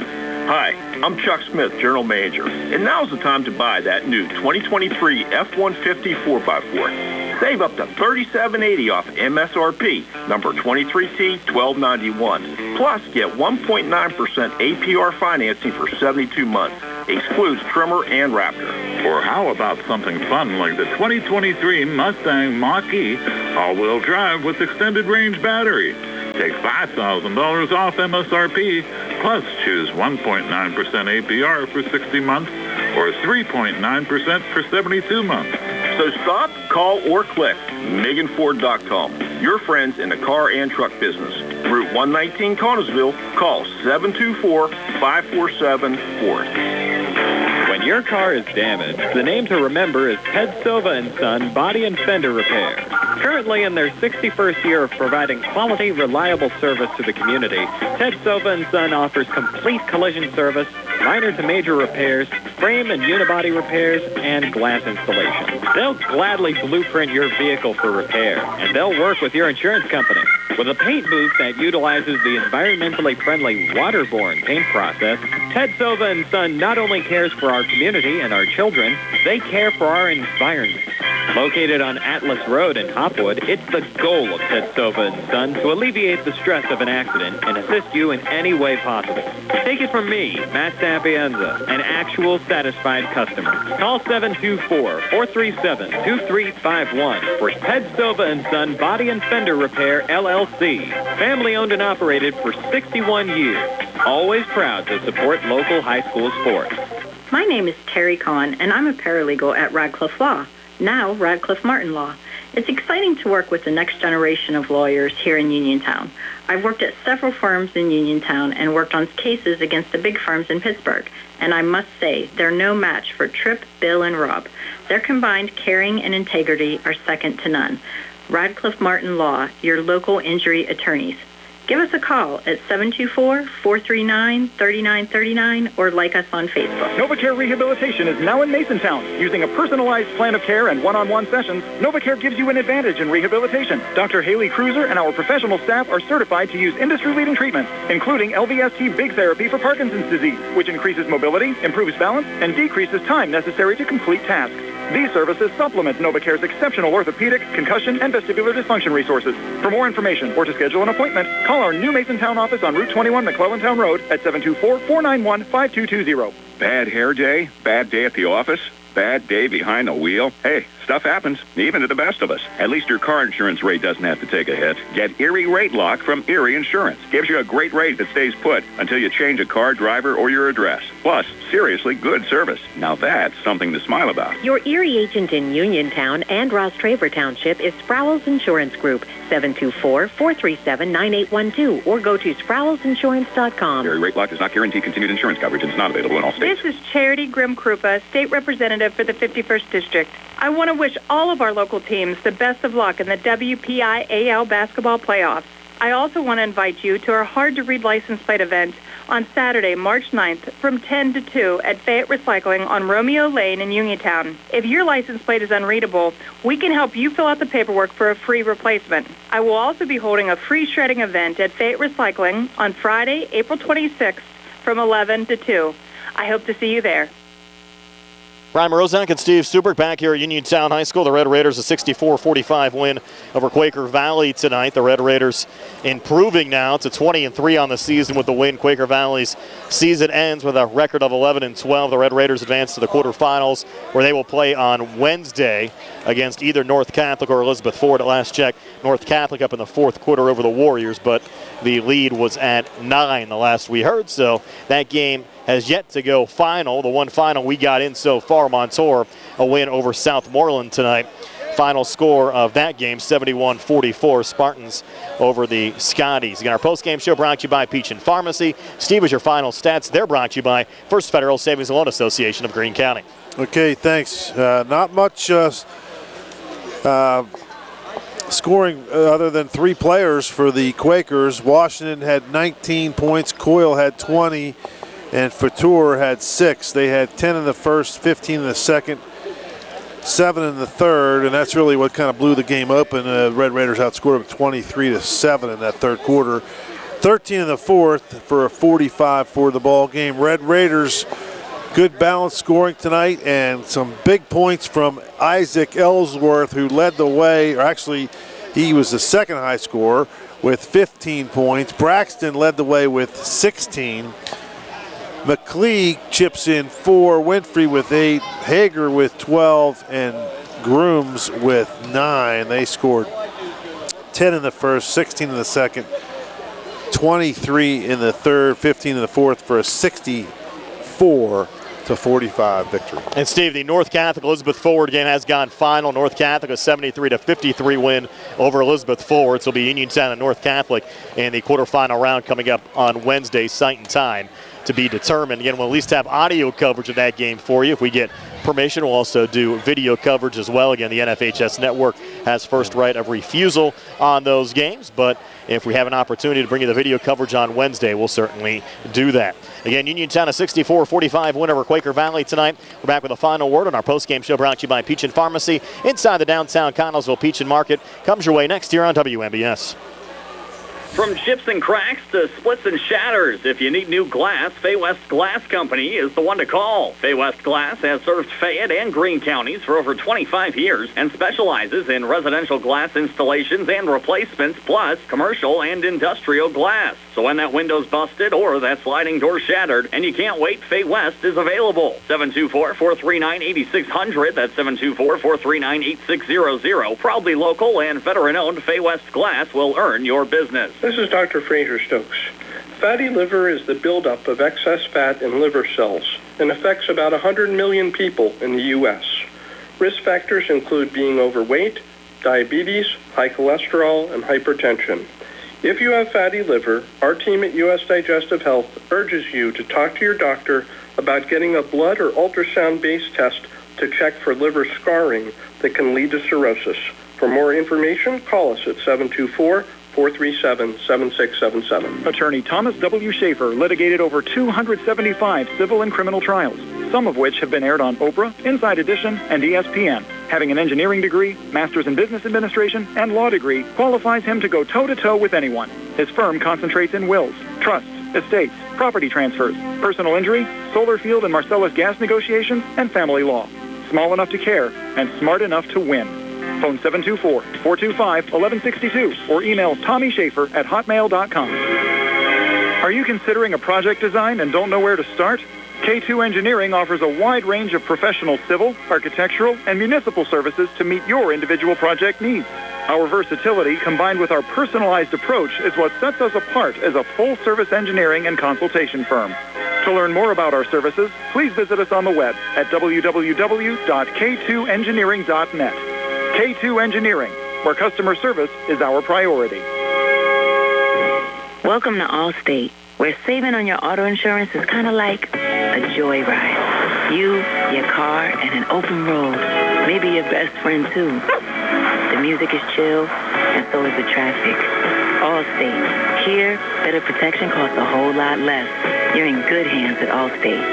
Hi, I'm Chuck Smith, General Manager, and now's the time to buy that new 2023 F-150 4x4. Save up to $37.80 off MSRP, number 23C1291. Plus, get 1.9% APR financing for 72 months. Excludes Trimmer and Raptor. Or how about something fun like the 2023 Mustang Mach-E all-wheel drive with extended range battery? Take $5,000 off MSRP, plus choose 1.9% APR for 60 months or 3.9% for 72 months. So stop, call, or click MeganFord.com. Your friends in the car and truck business. Route 119 Connellsville. Call 724-547-FORD. When your car is damaged, the name to remember is Ted Silva & Son Body and Fender Repair. Currently in their 61st year of providing quality, reliable service to the community, Ted Silva & Son offers complete collision service, minor to major repairs, frame and unibody repairs, and glass installation. They'll gladly blueprint your vehicle for repair, and they'll work with your insurance company. With a paint booth that utilizes the environmentally friendly waterborne paint process, Ted Silva & Son not only cares for our community and our children, they care for our environment. Located on Atlas Road in Hopwood, it's the goal of Ted Silva & Son to alleviate the stress of an accident and assist you in any way possible. Take it from me, Matt Sapienza, an actual satisfied customer. Call 724-437-2351 for Ted Silva & Son Body and Fender Repair, LLC. Family owned and operated for 61 years. Always proud to support local high school sports. My name is Terry Kahn, and I'm a paralegal at Radcliffe Law, now Radcliffe Martin Law. It's exciting to work with the next generation of lawyers here in Uniontown. I've worked at several firms in Uniontown and worked on cases against the big firms in Pittsburgh, and I must say they're no match for Tripp, Bill, and Rob. Their combined caring and integrity are second to none. Radcliffe Martin Law, your local injury attorneys. Give us a call at 724-439-3939 or like us on Facebook. NovaCare Rehabilitation is now in Masontown. Using a personalized plan of care and one-on-one sessions, NovaCare gives you an advantage in rehabilitation. Dr. Haley Cruiser and our professional staff are certified to use industry-leading treatments, including LVST Big Therapy for Parkinson's disease, which increases mobility, improves balance, and decreases time necessary to complete tasks. These services supplement NovaCare's exceptional orthopedic, concussion, and vestibular dysfunction resources. For more information or to schedule an appointment, call our new Masontown office on Route 21 McClellantown Road at 724-491-5220. Bad hair day? Bad day at the office? Bad day behind the wheel? Hey, stuff happens, even to the best of us. At least your car insurance rate doesn't have to take a hit. Get Erie Rate Lock from Erie Insurance. Gives you a great rate that stays put until you change a car, driver, or your address. Plus, seriously good service. Now that's something to smile about. Your Erie agent in Uniontown and Ross Traver Township is Sprowls Insurance Group, 724-437-9812, or go to SprowlsInsurance.com. Erie Rate Lock does not guarantee continued insurance coverage and is not available in all states. This is Charity Grimm Krupa, State Representative for the 51st District. I want to wish all of our local teams the best of luck in the WPIAL basketball playoffs. I also want to invite you to our Hard to Read license plate event on Saturday, March 9th from 10 to 2 at Fayette Recycling on Romeo Lane in Uniontown. If your license plate is unreadable, we can help you fill out the paperwork for a free replacement. I will also be holding a free shredding event at Fayette Recycling on Friday, April 26th from 11 to 2. I hope to see you there. Brian Morozak and Steve Stuberg back here at Uniontown High School. The Red Raiders a 64-45 win over Quaker Valley tonight. The Red Raiders improving now to 20-3 on the season with the win. Quaker Valley's season ends with a record of 11-12. The Red Raiders advance to the quarterfinals, where they will play on Wednesday against either North Catholic or Elizabeth Ford. At last check, North Catholic up in the fourth quarter over the Warriors, but the lead was at 9 the last we heard, so that game has yet to go final. The one final we got in so far, Montour, a win over Southmoreland tonight. Final score of that game, 71-44, Spartans over the Scotties. Again, our post-game show brought to you by Peach and Pharmacy. Steve, was your final stats. They're brought to you by First Federal Savings and Loan Association of Greene County. Okay, thanks. Not much scoring other than 3 players for the Quakers. Washington had 19 points, Coyle had 20, and Fatur had 6. They had 10 in the first, 15 in the second, 7 in the third, and that's really what kind of blew the game open. Red Raiders outscored them 23-7 in that third quarter. 13 in the fourth for a 45 for the ball game. Red Raiders, good balanced scoring tonight, and some big points from Isaac Ellsworth, who led the way, or actually he was the second high scorer with 15 points. Braxton led the way with 16. McLeod chips in 4, Winfrey with 8, Hager with 12, and Grooms with 9. They scored 10 in the first, 16 in the second, 23 in the third, 15 in the fourth for a 64-45 victory. And Steve, the North Catholic Elizabeth Forward game has gone final. North Catholic a 73-53 win over Elizabeth Forward. So it'll be Uniontown and North Catholic in the quarterfinal round coming up on Wednesday, site and time to be determined. Again, we'll at least have audio coverage of that game for you. If we get permission, we'll also do video coverage as well. Again, the NFHS network has first right of refusal on those games, but if we have an opportunity to bring you the video coverage on Wednesday, we'll certainly do that. Again, Uniontown a 64-45 win over Quaker Valley tonight. We're back with a final word on our post-game show brought to you by Peach and Pharmacy inside the downtown Connellsville Peach and Market. Comes your way next year on WMBS. From chips and cracks to splits and shatters, if you need new glass, Fay West Glass Company is the one to call. Fay West Glass has served Fayette and Greene counties for over 25 years and specializes in residential glass installations and replacements, plus commercial and industrial glass. So when that window's busted or that sliding door shattered and you can't wait, Fay West is available. 724-439-8600. That's 724-439-8600. Proudly local and veteran-owned, Fay West Glass will earn your business. This is Dr. Fraser Stokes. Fatty liver is the buildup of excess fat in liver cells and affects about 100 million people in the U.S. Risk factors include being overweight, diabetes, high cholesterol, and hypertension. If you have fatty liver, our team at U.S. Digestive Health urges you to talk to your doctor about getting a blood or ultrasound-based test to check for liver scarring that can lead to cirrhosis. For more information, call us at 724-437-7677. Attorney Thomas W. Schaefer litigated over 275 civil and criminal trials, some of which have been aired on Oprah, Inside Edition, and ESPN. Having an engineering degree, master's in business administration, and law degree qualifies him to go toe-to-toe with anyone. His firm concentrates in wills, trusts, estates, property transfers, personal injury, solar field and Marcellus gas negotiations, and family law. Small enough to care and smart enough to win. Phone 724-425-1162 or email TommySchaefer@hotmail.com. Are you considering a project design and don't know where to start? K2 Engineering offers a wide range of professional civil, architectural, and municipal services to meet your individual project needs. Our versatility combined with our personalized approach is what sets us apart as a full-service engineering and consultation firm. To learn more about our services, please visit us on the web at www.k2engineering.net. K2 Engineering, where customer service is our priority. Welcome to Allstate, where saving on your auto insurance is kind of like a joyride. You, your car, and an open road. Maybe your best friend, too. The music is chill, and so is the traffic. Allstate. Here, better protection costs a whole lot less. You're in good hands at Allstate.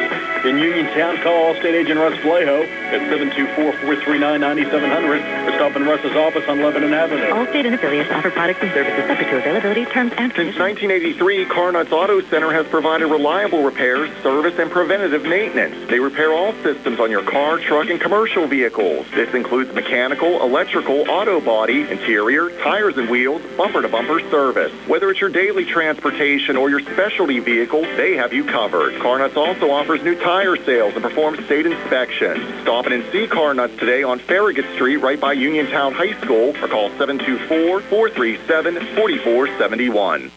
In Uniontown, call Allstate agent Russ Bleho at 724-439-9700 or stop in Russ's office on Lebanon Avenue. Allstate and affiliates offer products and services subject to availability, terms, and Since conditions. 1983, Karnuts Auto Center has provided reliable repairs, service, and preventative maintenance. They repair all systems on your car, truck, and commercial vehicles. This includes mechanical, electrical, auto body, interior, tires and wheels, bumper-to-bumper service. Whether it's your daily transportation or your specialty vehicle, they have you covered. Karnuts also offers new tire sales and performs state inspections. Stop in and see Karnuts today on Farragut Street right by Uniontown High School or call 724-437-4471.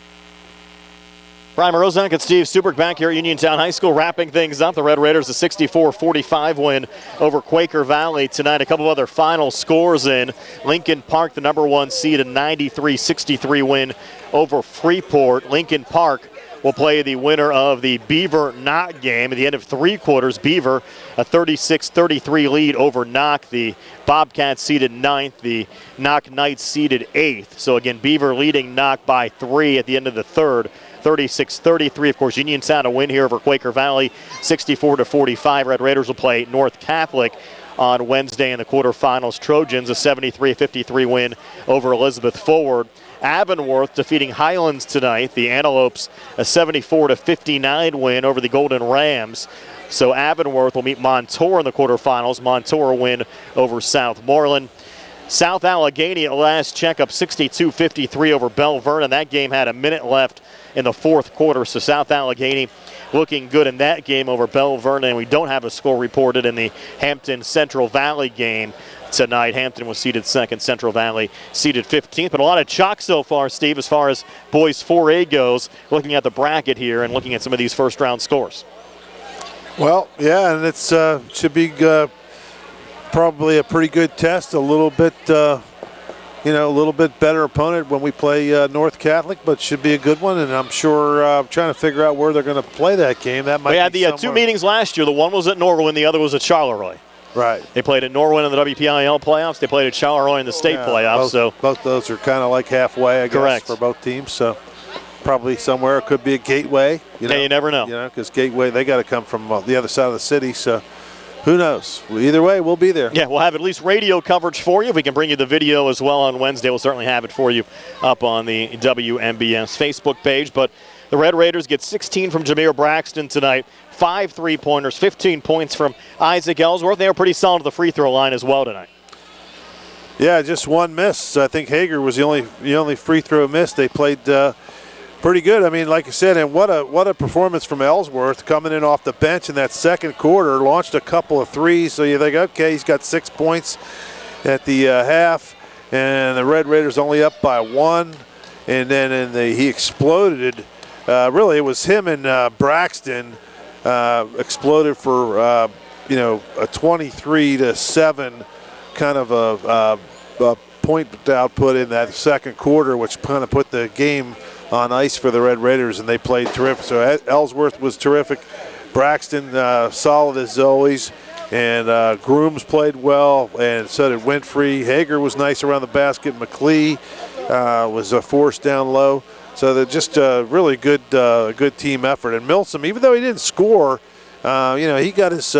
Brian Morozak and Steve Subrick back here at Uniontown High School wrapping things up. The Red Raiders a 64-45 win over Quaker Valley tonight. A couple of other final scores in. Lincoln Park, the #1 seed, a 93-63 win over Freeport. Lincoln Park will play the winner of the Beaver Knock game. At the end of 3 quarters, Beaver a 36-33 lead over Knock. The Bobcats seeded 9th, the Knock Knights seeded 8th. So again, Beaver leading Knock by 3 at the end of the 3rd. 36-33. Of course, Uniontown a win here over Quaker Valley, 64-45. Red Raiders will play North Catholic on Wednesday in the quarterfinals. Trojans a 73-53 win over Elizabeth Forward. Avonworth defeating Highlands tonight. The Antelopes a 74-59 win over the Golden Rams. So Avonworth will meet Montour in the quarterfinals. Montour win over Southmoreland. South Allegheny at last checkup 62-53 over Belle Vernon. That game had a minute left in the 4th quarter. So South Allegheny looking good in that game over Belle Vernon. We don't have a score reported in the Hampton Central Valley game tonight. Hampton was seeded 2nd, Central Valley seeded 15th. But a lot of chalk so far, Steve, as far as boys 4A goes, looking at the bracket here and looking at some of these first round scores. Well, yeah, and it's should be probably a pretty good test. A little bit, a little bit better opponent when we play North Catholic, but should be a good one. And I'm sure trying to figure out where they're going to play that game. That might. We had the 2 meetings last year. The one was at Norwin, the other was at Charleroi. Right. They played at Norwin in the WPIAL playoffs. They played at Charleroi in the state playoffs. Both those are kind of like halfway, I guess, correct, for both teams. So probably somewhere it could be a Gateway. You never know. Because Gateway, they got to come from the other side of the city. So who knows? Either way, we'll be there. Yeah, we'll have at least radio coverage for you. If we can bring you the video as well on Wednesday, we'll certainly have it for you up on the WMBS Facebook page. But the Red Raiders get 16 from Jameer Braxton tonight, 5 3-pointers, 15 points from Isaac Ellsworth. They were pretty solid at the free throw line as well tonight. Yeah, just one miss. I think Hager was the only free throw miss. They played pretty good. I mean, like I said, and what a performance from Ellsworth coming in off the bench in that 2nd quarter. Launched a couple of threes, so you think, okay, he's got 6 points at the half, and the Red Raiders only up by 1. And then he exploded. Really, it was him and Braxton exploded for a 23-7 kind of a point output in that 2nd quarter, which kind of put the game on ice for the Red Raiders, and they played terrific. So Ellsworth was terrific. Braxton solid as always, and Grooms played well, and so did Winfrey. Hager was nice around the basket. McLee was a force down low. So they're just a really good team effort. And Milsom, even though he didn't score, he's got his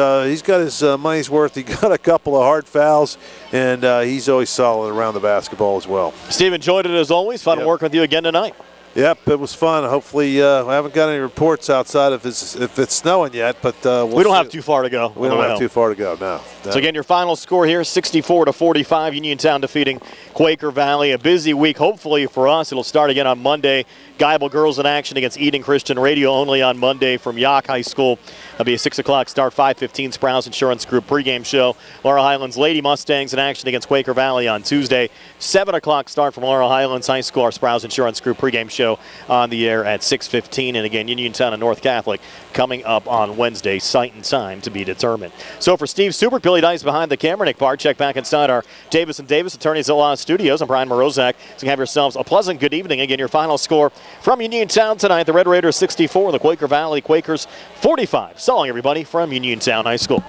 money's worth. He got a couple of hard fouls, and he's always solid around the basketball as well. Steve, enjoyed it as always. Fun working with you again tonight. Yep, it was fun. Hopefully, I haven't got any reports outside if it's snowing yet, but we don't have too far to go. We don't have too far to go, no. So again, your final score here, 64-45. Uniontown defeating Quaker Valley. A busy week, hopefully for us. It'll start again on Monday. Geibel girls in action against Eden Christian Radio only on Monday from Yock High School. That'll be a 6 o'clock start, 5:15 Sprouse Insurance Group pregame show. Laurel Highlands Lady Mustangs in action against Quaker Valley on Tuesday. 7 o'clock start from Laurel Highlands High School. Our Sprouse Insurance Group pregame show on the air at 6:15. And again, Uniontown and North Catholic coming up on Wednesday. Site and time to be determined. So for Steve Subrick, Billy Dice behind the camera, Nick Barczyk back inside our Davis & Davis Attorneys at Law Studios. I'm Brian Morozak. So have yourselves a pleasant good evening. Again, your final score from Uniontown tonight. The Red Raiders 64, the Quaker Valley Quakers 45. So long, everybody, from Uniontown High School.